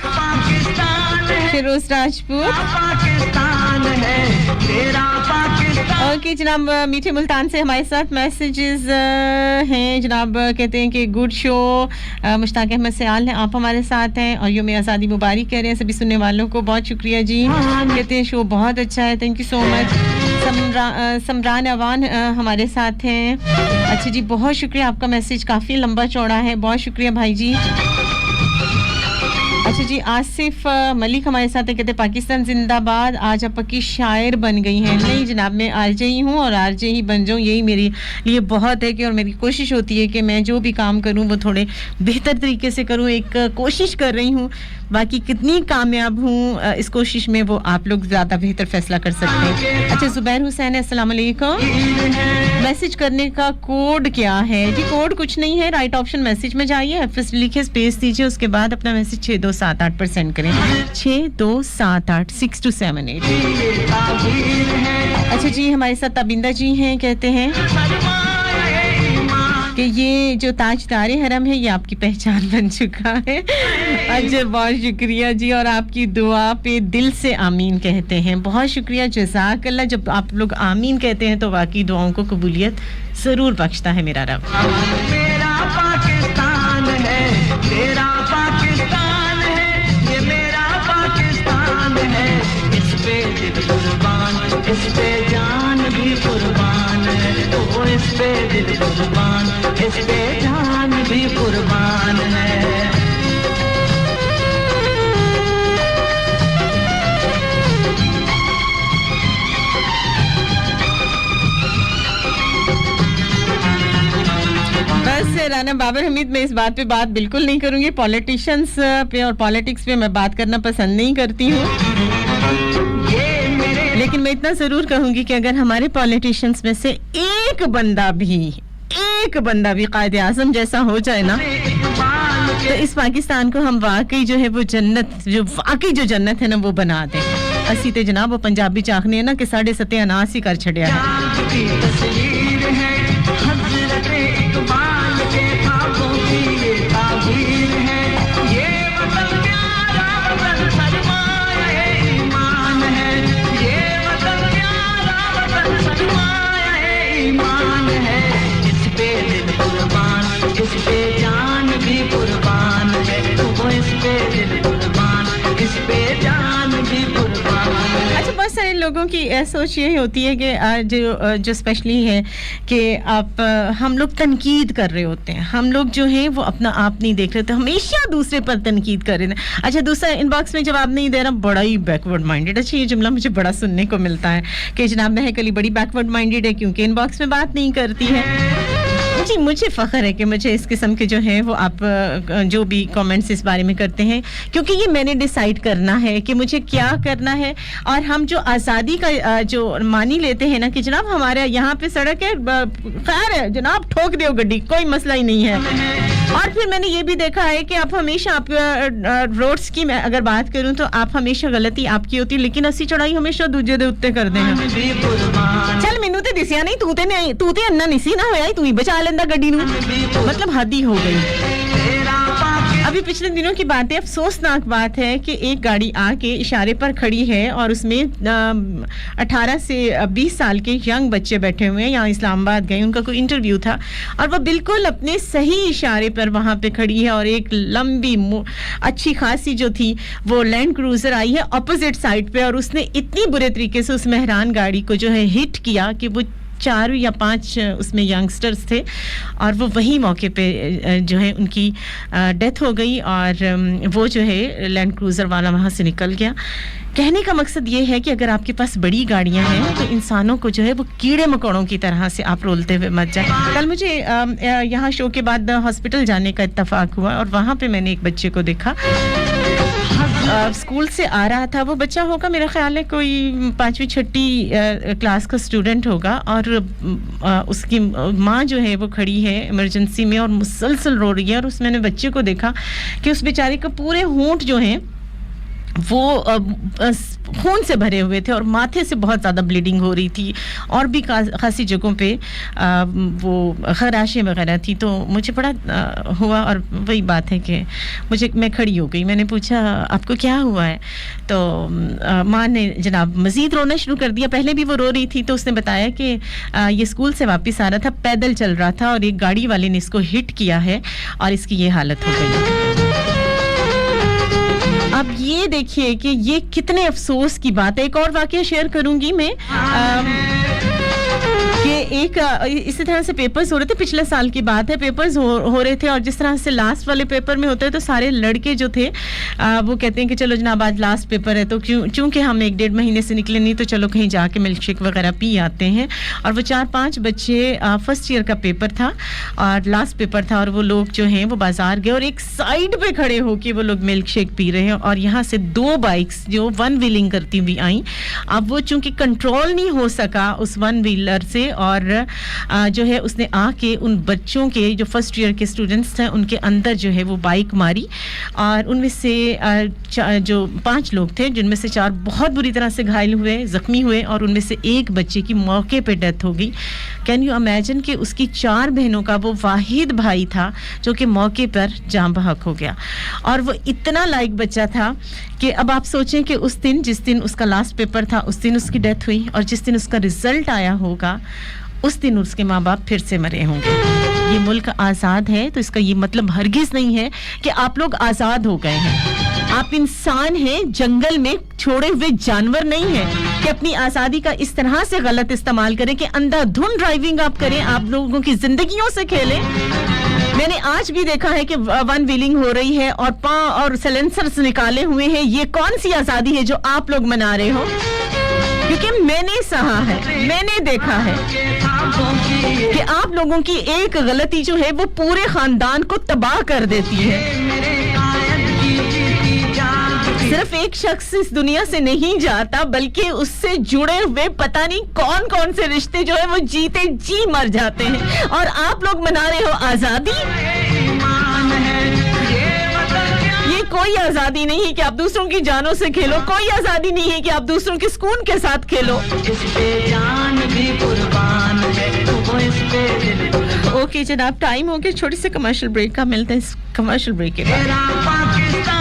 Pakistan है, फिरोज राजपूत। पाकिस्तान है, तेरा पाकिस्तान। ओके जनाब, मीठे मुल्तान से हमारे साथ मैसेजेस हैं। जनाब कहते हैं कि गुड शो, मुश्ताक अहमद सयाल हैं, आप हमारे साथ हैं और योम आज़ादी मुबारक कह रहे हैं सभी सुनने वालों को। बहुत शुक्रिया जी। कहते हैं शो बहुत अच्छा है, thank you so much. Samran Awan हमारे साथ हैं। अच्छा जी, बहुत शुक्रिया, आपका मैसेज काफ़ी लंबा चौड़ा है, बहुत शुक्रिया भाई जी। अच्छा जी, जी आसिफ मलिक हमारे साथ है, कहते हैं पाकिस्तान जिंदाबाद, आज आप पक्की शायर बन गई हैं। नहीं जनाब, मैं आरजे ही हूँ और आरजे ही बन जाऊँ, यही मेरे लिए बहुत है कि, और मेरी कोशिश होती है कि मैं जो भी काम करूँ वो थोड़े बेहतर तरीके से करूँ, एक कोशिश कर रही हूँ। बाकी कितनी कामयाब हूँ इस कोशिश में वो आप लोग ज़्यादा बेहतर फैसला कर सकते हैं। अच्छा, जुबैर हुसैन, अस्सलाम वालेकुम। मैसेज करने का कोड क्या है जी? कोड कुछ नहीं है, राइट ऑप्शन मैसेज में जाइए, फिर लिखे स्पेस दीजिए, उसके बाद अपना मैसेज 6278 पर सेंड करें। 6278 6278। अच्छा जी, हमारे साथ ताबिंदा जी हैं, कहते हैं कि ये जो ताजदारे हरम है ये आपकी पहचान बन चुका है। अच्छा, बहुत शुक्रिया जी, और आपकी दुआ पे दिल से आमीन कहते हैं। बहुत शुक्रिया, जज़ाकल्लाह। जब आप लोग आमीन कहते हैं तो वाकई दुआओं को कबूलियत ज़रूर बख्शता है मेरा रब। मेरा पाकिस्तान है, तेरा पाकिस्तान है, ये मेरा पाकिस्तान है, इस पे दिल कुर्बान, इस पे जान भी कुर्बान है, तो इस पे दिल कुर्बान, इस पे जान भी कुर्बान है। बस राना बाबर हमीद, मैं इस बात पे बात बिल्कुल नहीं करूंगी। पॉलिटिशियंस पे और पॉलिटिक्स पे मैं बात करना पसंद नहीं करती हूँ, लेकिन मैं इतना जरूर कहूंगी कि अगर हमारे पॉलिटिशियंस में से एक बंदा भी कायदे आज़म जैसा हो जाए ना, तो इस पाकिस्तान को हम वाकई जो है वो जन्नत, जो वाकई जो जन्नत है ना वो बना दें। असी ते जनाब वो पंजाबी चाखने है ना कि 7.5 अनास ही कर छड़िया है। अच्छा, बहुत सारे लोगों की सोच यही होती है कि जो स्पेशली है कि हम लोग तनकीद कर रहे होते हैं, हम लोग जो है वो अपना आप नहीं देख रहे थे, हमेशा दूसरे पर तनकीद कर रहे हैं। अच्छा, दूसरा इनबॉक्स में जवाब नहीं दे रहा, बड़ा ही बैकवर्ड माइंडेड। अच्छा, ये जुमला मुझे बड़ा सुनने को मिलता है कि जनाब महक अली बड़ी बैकवर्ड माइंडेड है क्योंकि इनबॉक्स में बात नहीं करती है। जी, मुझे फ़ख्र है कि मुझे इस किस्म के जो है वो आप जो भी कमेंट्स इस बारे में करते हैं, क्योंकि ये मैंने डिसाइड करना है कि मुझे क्या करना है। और हम जो आज़ादी का जो मानी लेते हैं ना कि जनाब हमारे यहाँ पे सड़क है, खैर है जनाब, ठोक दो गड्डी, कोई मसला ही नहीं है। और फिर मैंने ये भी देखा है कि आप हमेशा, आप रोड्स की मैं अगर बात करूँ तो आप हमेशा गलती आपकी होती है, लेकिन अस्सी चढ़ाई हमेशा दूजे दे उत्ते कर दें। चल मैनू ते दिसिया नहीं, तू ते अन्ना नहीं सी ना होया, तू ही बचा लेंदा गड्डी नू, मतलब हद ही हो गई। अभी पिछले दिनों की बात है, अफसोसनाक बात है कि एक गाड़ी आके इशारे पर खड़ी है और उसमें 18 से 20 साल के यंग बच्चे बैठे हुए हैं, यहाँ इस्लामाबाद गए, उनका कोई इंटरव्यू था और वो बिल्कुल अपने सही इशारे पर वहाँ पे खड़ी है और एक लंबी अच्छी खासी जो थी वो लैंड क्रूजर आई है अपोजिट साइड पे और उसने इतनी बुरे तरीके से उस मेहरान गाड़ी को जो है हिट किया कि वो 4 या 5 उसमें यंगस्टर्स थे और वो वही मौके पे जो है उनकी डेथ हो गई और वो जो है लैंड क्रूज़र वाला वहाँ से निकल गया। कहने का मकसद ये है कि अगर आपके पास बड़ी गाड़ियाँ हैं तो इंसानों को जो है वो कीड़े मकोड़ों की तरह से आप रोलते हुए मत जाए। कल मुझे यहाँ शो के बाद हॉस्पिटल जाने का इत्तेफाक हुआ और वहाँ पे मैंने एक बच्चे को देखा, स्कूल से आ रहा था। वो बच्चा होगा मेरा ख्याल है कोई 5वीं 6वीं क्लास का स्टूडेंट होगा और उसकी माँ जो है वो खड़ी है इमरजेंसी में और मुसलसल रो रही है और मैंने बच्चे को देखा कि उस बेचारे का पूरे होंठ जो हैं वो खून से भरे हुए थे और माथे से बहुत ज़्यादा ब्लीडिंग हो रही थी और भी खासी जगहों पे वो खराशें वगैरह थी। तो मुझे बड़ा हुआ और वही बात है कि मैं खड़ी हो गई। मैंने पूछा आपको क्या हुआ है, तो माँ ने जनाब मज़ीद रोना शुरू कर दिया। पहले भी वो रो रही थी तो उसने बताया कि ये स्कूल से वापस आ रहा था, पैदल चल रहा था और एक गाड़ी वाले ने इसको हिट किया है और इसकी ये हालत हो गई। अब ये देखिए कि ये कितने अफसोस की बात है। एक और वाकया शेयर करूंगी मैं कि एक इसी तरह से पेपर्स हो रहे थे, पिछले साल की बात है, पेपर्स हो रहे थे और जिस तरह से लास्ट वाले पेपर में होते हैं तो सारे लड़के जो थे वो कहते हैं कि चलो जनाब आज लास्ट पेपर है, तो चूंकि हम 1-1.5 महीने से निकले नहीं तो चलो कहीं जाके मिल्क शेक वगैरह पी आते हैं। और वो 4-5 बच्चे, फर्स्ट ईयर का पेपर था और लास्ट पेपर था और वो लोग जो हैं वो बाजार गए और एक साइड पे खड़े होके वो लोग मिल्क शेक पी रहे हैं और यहाँ से 2 बाइक्स जो वन व्हीलिंग करती हुई आई। अब वो चूंकि कंट्रोल नहीं हो सका उस वन व्हीलर से और जो है उसने आके उन बच्चों के जो फर्स्ट ईयर के स्टूडेंट्स हैं उनके अंदर जो है वो बाइक मारी और उनमें से जो 5 लोग थे जिनमें से 4 बहुत बुरी तरह से घायल हुए, जख्मी हुए और उनमें से एक बच्चे की मौके पे डेथ हो गई। कैन यू इमेजिन कि उसकी 4 बहनों का वो वाहिद भाई था जो कि मौके पर जान बहक हो गया और वो इतना लाइक बच्चा था कि अब आप सोचें कि उस दिन जिस दिन उसका लास्ट पेपर था उस दिन उसकी डेथ हुई और जिस दिन उसका रिजल्ट आया होगा उस दिन उसके माँ बाप फिर से मरे होंगे। ये मुल्क आज़ाद है तो इसका ये मतलब हरगिज़ नहीं है कि आप लोग आज़ाद हो गए हैं। आप इंसान हैं, जंगल में छोड़े हुए जानवर नहीं हैं कि अपनी आज़ादी का इस तरह से गलत इस्तेमाल करें कि अंधाधुंध ड्राइविंग आप करें, आप लोगों की जिंदगियों से खेलें। मैंने आज भी देखा है कि वन व्हीलिंग हो रही है और साइलेंसर्स निकाले हुए हैं। ये कौन सी आज़ादी है जो आप लोग मना रहे हो? क्योंकि मैंने सहा है, मैंने देखा है कि आप लोगों की एक गलती जो है वो पूरे खानदान को तबाह कर देती है। सिर्फ एक शख्स इस दुनिया से नहीं जाता बल्कि उससे जुड़े हुए पता नहीं कौन कौन से रिश्ते जो है वो जीते जी मर जाते हैं और आप लोग मना रहे हो आज़ादी। ये कोई आज़ादी नहीं है कि आप दूसरों की जानों से खेलो, कोई आज़ादी नहीं है कि आप दूसरों के सुकून के साथ खेलो। ओके जनाब, टाइम हो गया छोटी सी कमर्शियल ब्रेक का, मिलते हैं इस कमर्शियल ब्रेक के बाद।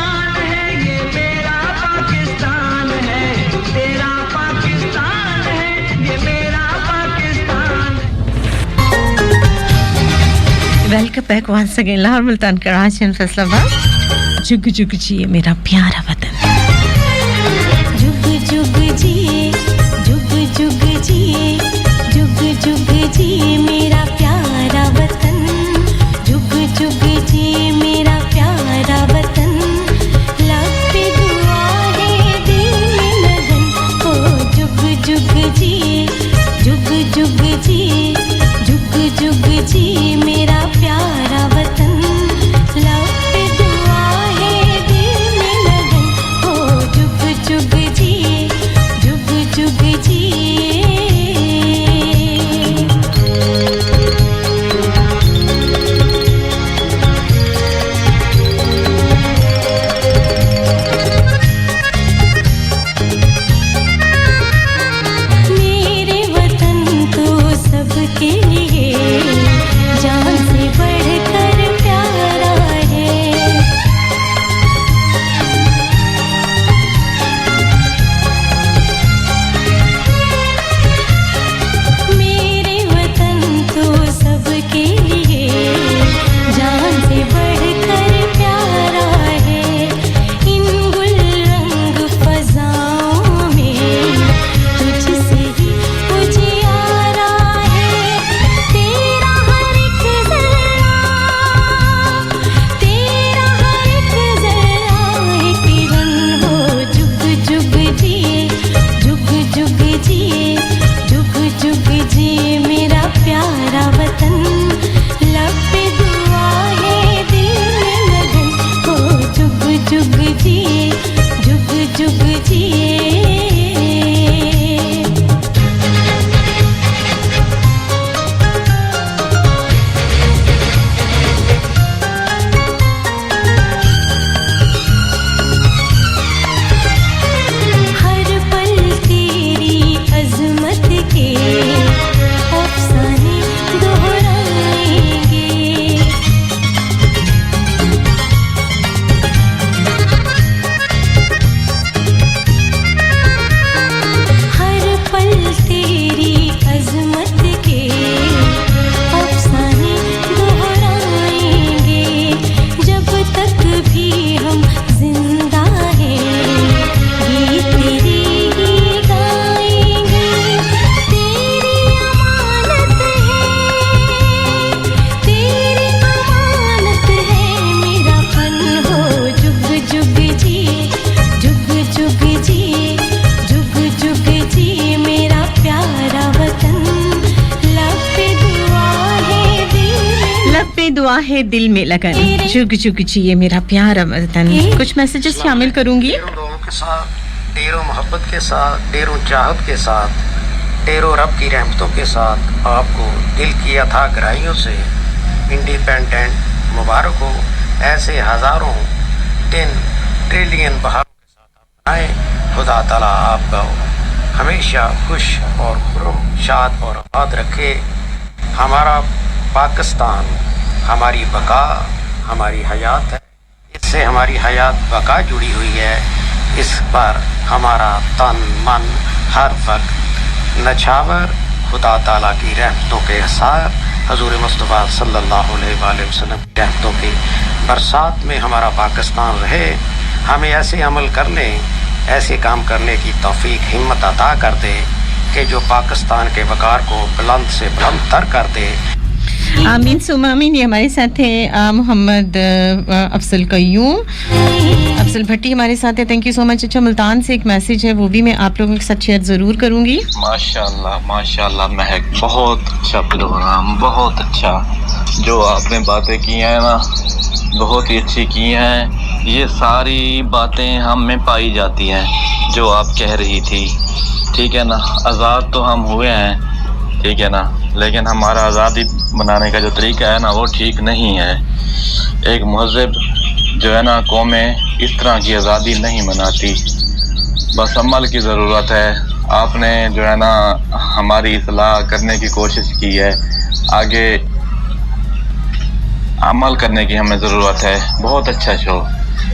Welcome back once again Lahore, Multan, Karachi and Faisalabad. जुग जुग जिए मेरा प्यारा वतन, जुग जुग जिए, जुग जुग जिए, जुग जुग जिए मेरा प्यारा वतन, जुग जुग जिए मेरा प्यारा वतन। लब पे दुआ है दिल में लगन, ओ जुग जुग जिए, जुग जुग जिए, जुग जुग जिए मेरा प्यारा वतन। लब पे दुआ है दिल में लगन, ओ जुग जुग जिए, जुग जुग जिए। है दिल में लगन, जुग जुग जिए मेरा प्यारा वतन। कुछ मैसेजेस शामिल करूंगी। ढेरों लोगों के साथ, ढेरों मोहब्बत के साथ, ढेरों चाहत के साथ, ढेरों रब की रहमतों के साथ आपको दिल की अथाह गहराइयों से इंडिपेंडेंट मुबारक हो। ऐसे हज़ारों 10 ट्रिलियन बहारों के साथ आप आए। खुदा ताला आपका हमेशा खुश और खुर्रम, शाद और आबाद रखे। हमारा पाकिस्तान हमारी बका, हमारी हयात है। इससे हमारी हयात बका जुड़ी हुई है। इस पर हमारा तन मन हर वक्त नछावर खुदा ताला की रहमतों के हिसार, हजूर मुस्तफ़ा सल्लल्लाहु अलैहि वसल्लम की रहमतों की बरसात में हमारा पाकिस्तान रहे। हमें ऐसे अमल करने, ऐसे काम करने की तौफीक हिम्मत अता कर दे कि जो पाकिस्तान के वक़ार को बुलंद से बुलंद तर कर दे। आमीन सुमा आमीन। ये हमारे साथ है मोहम्मद अफसल कयूम, अफसल भट्टी हमारे साथ है। Thank you so much. अच्छा, मुल्तान से एक मैसेज है, वो भी मैं आप लोगों के साथ शेयर ज़रूर करूँगी। माशाल्लाह माशाल्लाह महक, बहुत अच्छा प्रोग्राम, बहुत अच्छा। जो आपने बातें की हैं ना, बहुत ही अच्छी की हैं। ये सारी बातें हम में पाई जाती हैं जो आप कह रही थी, ठीक है ना। आज़ाद तो हम हुए हैं, ठीक है ना, लेकिन हमारा आज़ादी बनाने का जो तरीका है ना, वो ठीक नहीं है। एक महज़ब जो है ना, कौमें इस तरह की आज़ादी नहीं मनाती। बस अमल की ज़रूरत है। आपने जो है ना हमारी इस्लाह करने की कोशिश की है, आगे अमल करने की हमें ज़रूरत है। बहुत अच्छा शो।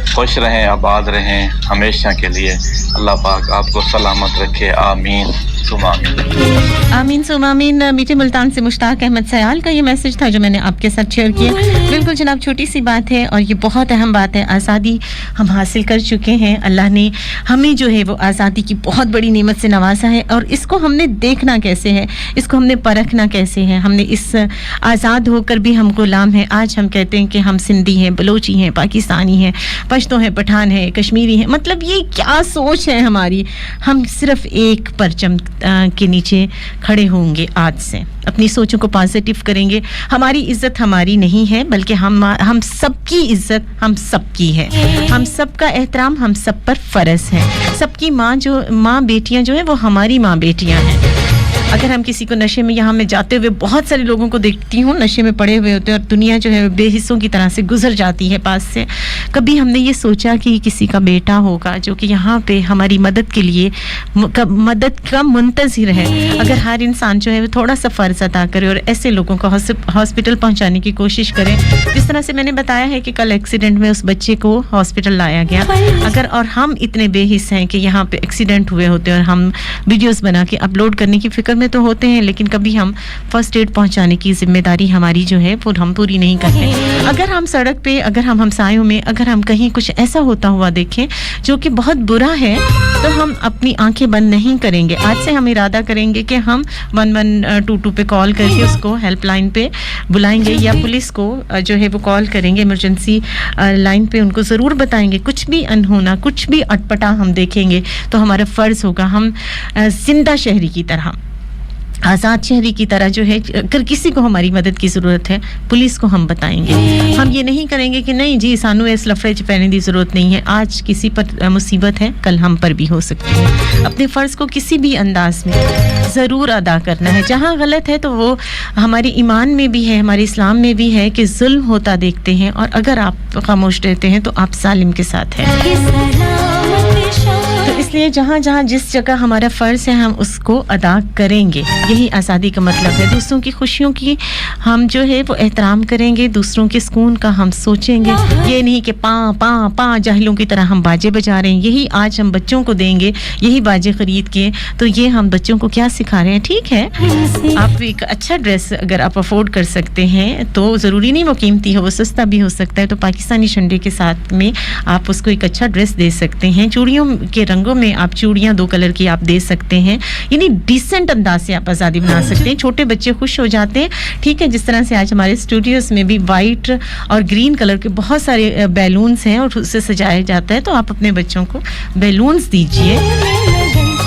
खुश रहें, आबाद रहें हमेशा के लिए। अल्लाह पाक आपको सलामत रखे। आमीन सुमा आमीन। आमीन सुमा आमीन। मीठे मुल्तान से मुश्ताक अहमद सयाल का ये मैसेज था जो मैंने आपके साथ शेयर किया। बिल्कुल जनाब, छोटी सी बात है और ये बहुत अहम बात है। आज़ादी हम हासिल कर चुके हैं। अल्लाह ने हमें जो है वो आज़ादी की बहुत बड़ी नेमत से नवाजा है, और इसको हमने देखना कैसे है, इसको हमने परखना कैसे है। हमने इस आज़ाद होकर भी हम गुलाम हैं। आज हम कहते हैं कि हम सिंधी हैं, बलोची हैं, पाकिस्तानी हैं, पश्तो हैं, पठान हैं, कश्मीरी हैं। मतलब ये क्या सोच है हमारी। हम सिर्फ एक परचम के नीचे खड़े होंगे आज से, अपनी सोचों को पॉजिटिव करेंगे। हमारी इज्जत हमारी नहीं है, बल्कि हम सबकी इज्जत हम सबकी है। हम सबका एहतराम हम सब पर फ़र्ज़ है। सबकी माँ बेटियां जो है वो हमारी माँ बेटियां हैं। अगर हम किसी को नशे में, यहाँ मैं जाते हुए बहुत सारे लोगों को देखती हूँ नशे में पड़े हुए होते हैं, और दुनिया जो है बेहिस्सों की तरह से गुजर जाती है पास से। कभी हमने ये सोचा कि किसी का बेटा होगा जो कि यहाँ पे हमारी मदद के लिए मदद का मुंतज़िर है। अगर हर इंसान जो है वो थोड़ा सा फ़र्ज़ अदा करे और ऐसे लोगों को हॉस्पिटल पहुँचाने की कोशिश करे, जिस तरह से मैंने बताया है कि कल एक्सीडेंट में उस बच्चे को हॉस्पिटल लाया गया। अगर और हम इतने बेहिस हैं कि यहाँ पे एक्सीडेंट हुए होते हैं और हम वीडियोज़ बना के अपलोड करने की फ़िक्र में तो होते हैं, लेकिन कभी हम फर्स्ट एड पहुंचाने की जिम्मेदारी हमारी जो है वो हम पूरी नहीं करते। अगर हम सड़क पे, अगर हम हमसायों में, अगर हम कहीं कुछ ऐसा होता हुआ देखें जो कि बहुत बुरा है, तो हम अपनी आंखें बंद नहीं करेंगे। आज से हम इरादा करेंगे कि हम 1122 पे कॉल करके उसको हेल्पलाइन पे बुलाएंगे, या पुलिस को जो है वो कॉल करेंगे, इमरजेंसी लाइन पे उनको ज़रूर बताएंगे। कुछ भी अनहोना, कुछ भी अटपटा हम देखेंगे तो हमारा फ़र्ज़ होगा, हम जिंदा शहरी की तरह, आज़ाद शहरी की तरह जो है, अगर किसी को हमारी मदद की ज़रूरत है पुलिस को हम बताएंगे। हम ये नहीं करेंगे कि नहीं जी सानू इस लफड़े च पैने की ज़रूरत नहीं है। आज किसी पर मुसीबत है, कल हम पर भी हो सकती है। अपने फ़र्ज़ को किसी भी अंदाज में ज़रूर अदा करना है। जहाँ गलत है तो वो हमारे ईमान में भी है, हमारे इस्लाम में भी है कि जुल्म होता देखते हैं, और अगर आप खामोश रहते हैं तो आप जालिम के साथ हैं। तो इसलिए जहाँ जहाँ जिस जगह हमारा फ़र्ज़ है हम उसको अदा करेंगे। यही आज़ादी का मतलब है। दूसरों की खुशियों की हम जो है वो एहतराम करेंगे, दूसरों के सुकून का हम सोचेंगे। ये नहीं कि पा जाहिलों की तरह हम बाजे बजा रहे हैं। यही आज हम बच्चों को देंगे, यही बाजे ख़रीद के, तो ये हम बच्चों को क्या सिखा रहे हैं। ठीक है, आप एक अच्छा ड्रेस अगर आप अफोर्ड कर सकते हैं तो ज़रूरी नहीं वो कीमती हो, वो सस्ता भी हो सकता है। तो पाकिस्तानी झंडे के साथ में आप उसको एक अच्छा ड्रेस दे सकते हैं। चूड़ियों के रंगों में आप चूड़ियाँ 2 कलर की आप दे सकते हैं। यानी डिसेंट अंदाज से आप आज़ादी बना सकते हैं। छोटे बच्चे खुश हो जाते हैं। ठीक है, जिस तरह से आज हमारे स्टूडियोज़ में भी वाइट और ग्रीन कलर के बहुत सारे बैलून्स हैं और उससे सजाया जाता है, तो आप अपने बच्चों को बैलून्स दीजिए।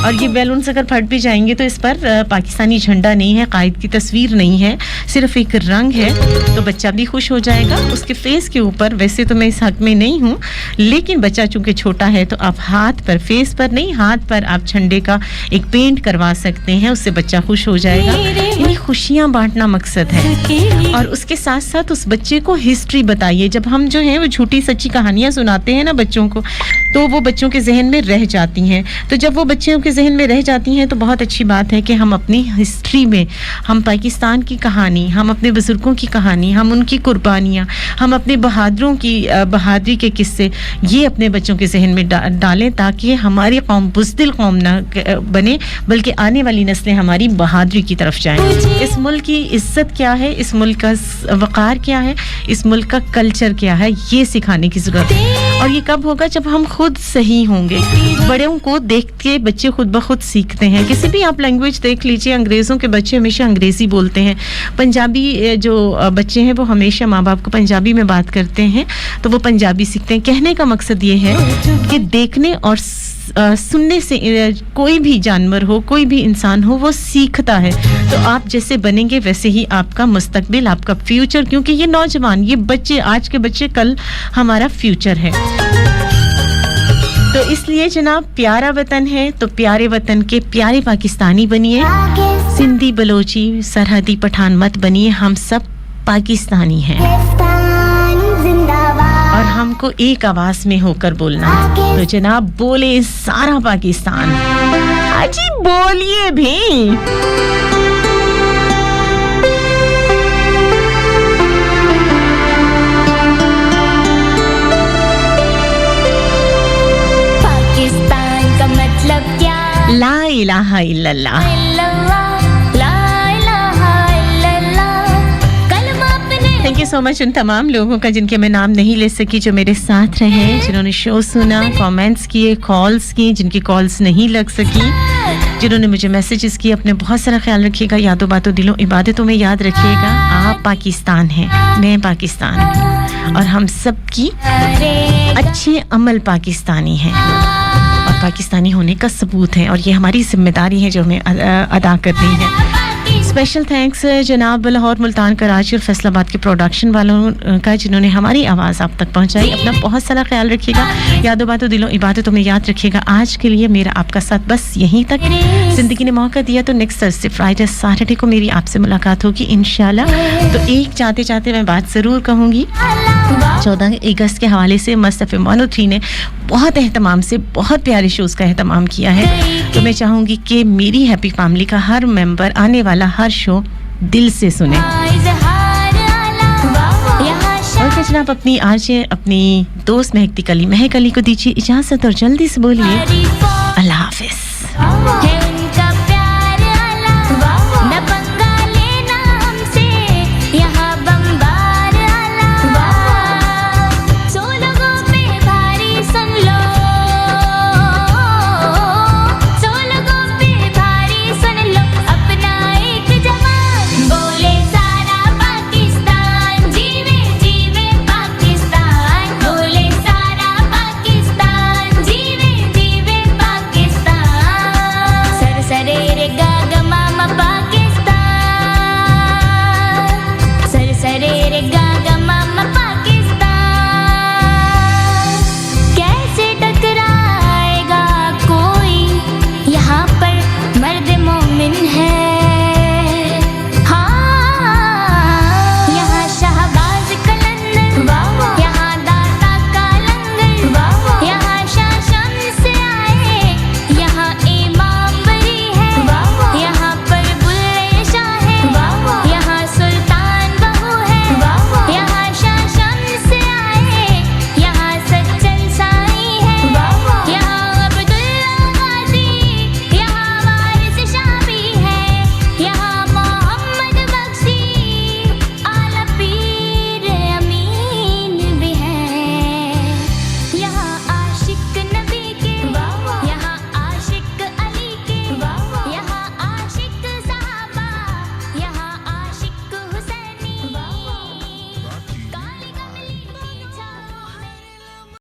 और ये बैलून्स अगर फट भी जाएंगे तो इस पर पाकिस्तानी झंडा नहीं है, कायद की तस्वीर नहीं है, सिर्फ एक रंग है, तो बच्चा भी खुश हो जाएगा। उसके फेस के ऊपर, वैसे तो मैं इस हक में नहीं हूँ, लेकिन बच्चा चूंकि छोटा है तो आप हाथ पर, फेस पर नहीं, हाथ पर आप झंडे का एक पेंट करवा सकते हैं, उससे बच्चा खुश हो जाएगा। यानी खुशियाँ बांटना मकसद है। और उसके साथ साथ उस बच्चे को हिस्ट्री बताइए। जब हम जो है वो झूठी सच्ची कहानियाँ सुनाते हैं ना बच्चों को, तो वो बच्चों के जहन में रह जाती हैं। तो जब वो बच्चों के जहन में रह जाती हैं तो बहुत अच्छी बात है कि हम अपनी हिस्ट्री में, हम पाकिस्तान की कहानी, हम अपने बुजुर्गों की कहानी, हम उनकी कुर्बानियाँ, हम अपने बहादुरों की बहादुरी के किस्से ये अपने बच्चों के जहन में डालें, ताकि हमारी कौम बुज़दिल कौम ना बने, बल्कि आने वाली नस्लें हमारी बहादुरी की तरफ जाएं। इस मुल्क की इज्जत क्या है, इस मुल्क का वक़ार क्या है, इस मुल्क का कल्चर क्या है, ये सिखाने की ज़रूरत है। और ये कब होगा? जब हम खुद सही होंगे। बड़ों को देख के बच्चे खुद ब खुद सीखते हैं। किसी भी आप लैंग्वेज देख लीजिए, अंग्रेज़ों के बच्चे हमेशा अंग्रेज़ी बोलते हैं, पंजाबी जो बच्चे हैं वो हमेशा माँ बाप को पंजाबी में बात करते हैं, तो वो पंजाबी सीखते हैं। कहने का मकसद ये है कि देखने और सुनने से कोई भी जानवर हो, कोई भी इंसान हो, वो सीखता है। तो आप जैसे बनेंगे वैसे ही आपका मुस्तकबिल, आपका फ्यूचर, क्योंकि ये नौजवान, ये बच्चे, आज के बच्चे कल हमारा फ्यूचर है। तो इसलिए जनाब, प्यारा वतन है तो प्यारे वतन के प्यारे पाकिस्तानी बनिए। सिंधी, बलोची, सरहदी, पठान मत बनिए। हम सब पाकिस्तानी हैं और हमको एक आवाज में होकर बोलना है। तो जनाब, बोले सारा पाकिस्तान। अजी बोलिए भी। पाकिस्तान का मतलब क्या? ला इलाहा इल्लल्लाह। थैंक यू सो मच उन तमाम लोगों का जिनके मैं नाम नहीं ले सकी, जो मेरे साथ रहे, जिन्होंने शो सुना, कमेंट्स किए, कॉल्स की, जिनकी कॉल्स नहीं लग सकी, जिन्होंने मुझे मैसेजेस किए। अपने बहुत सारा ख्याल रखिएगा, यादों बातों दिलों इबादतों में याद रखिएगा। आप पाकिस्तान हैं, मैं पाकिस्तान हूँ, और हम सब की अच्छे अमल पाकिस्तानी हैं और पाकिस्तानी होने का सबूत है, और ये हमारी जिम्मेदारी है जो हमें अदा करनी है। स्पेशल थैंक्स जनाब लाहौर, मुल्तान, कराची और फैसलाबाद के प्रोडक्शन वालों का, जिन्होंने हमारी आवाज़ आप तक पहुंचाई। अपना बहुत सारा ख्याल रखिएगा, यादों बातों दिलों इबादतों में याद रखिएगा। आज के लिए मेरा आपका साथ बस यहीं तक। ज़िंदगी ने मौका दिया तो नेक्स्ट थर्सडे, फ्राइडे, सैटरडे को मेरी आपसे मुलाकात होगी इंशाल्लाह। तो एक चाहते चाहते मैं बात ज़रूर कहूँगी, 14 अगस्त के हवाले से मस्त FM 103 ने बहुत एहतमाम से बहुत प्यारे शोज़ का एहतमाम किया है। तो मैं चाहूँगी कि मेरी हैप्पी फैमिली का हर मेंबर आने वाला हर शो दिल से सुने। और जनाब, अपनी आरजे, अपनी दोस्त महक अली को दीजिए इजाज़त और जल्दी से बोलिए अल्लाह हाफिज़।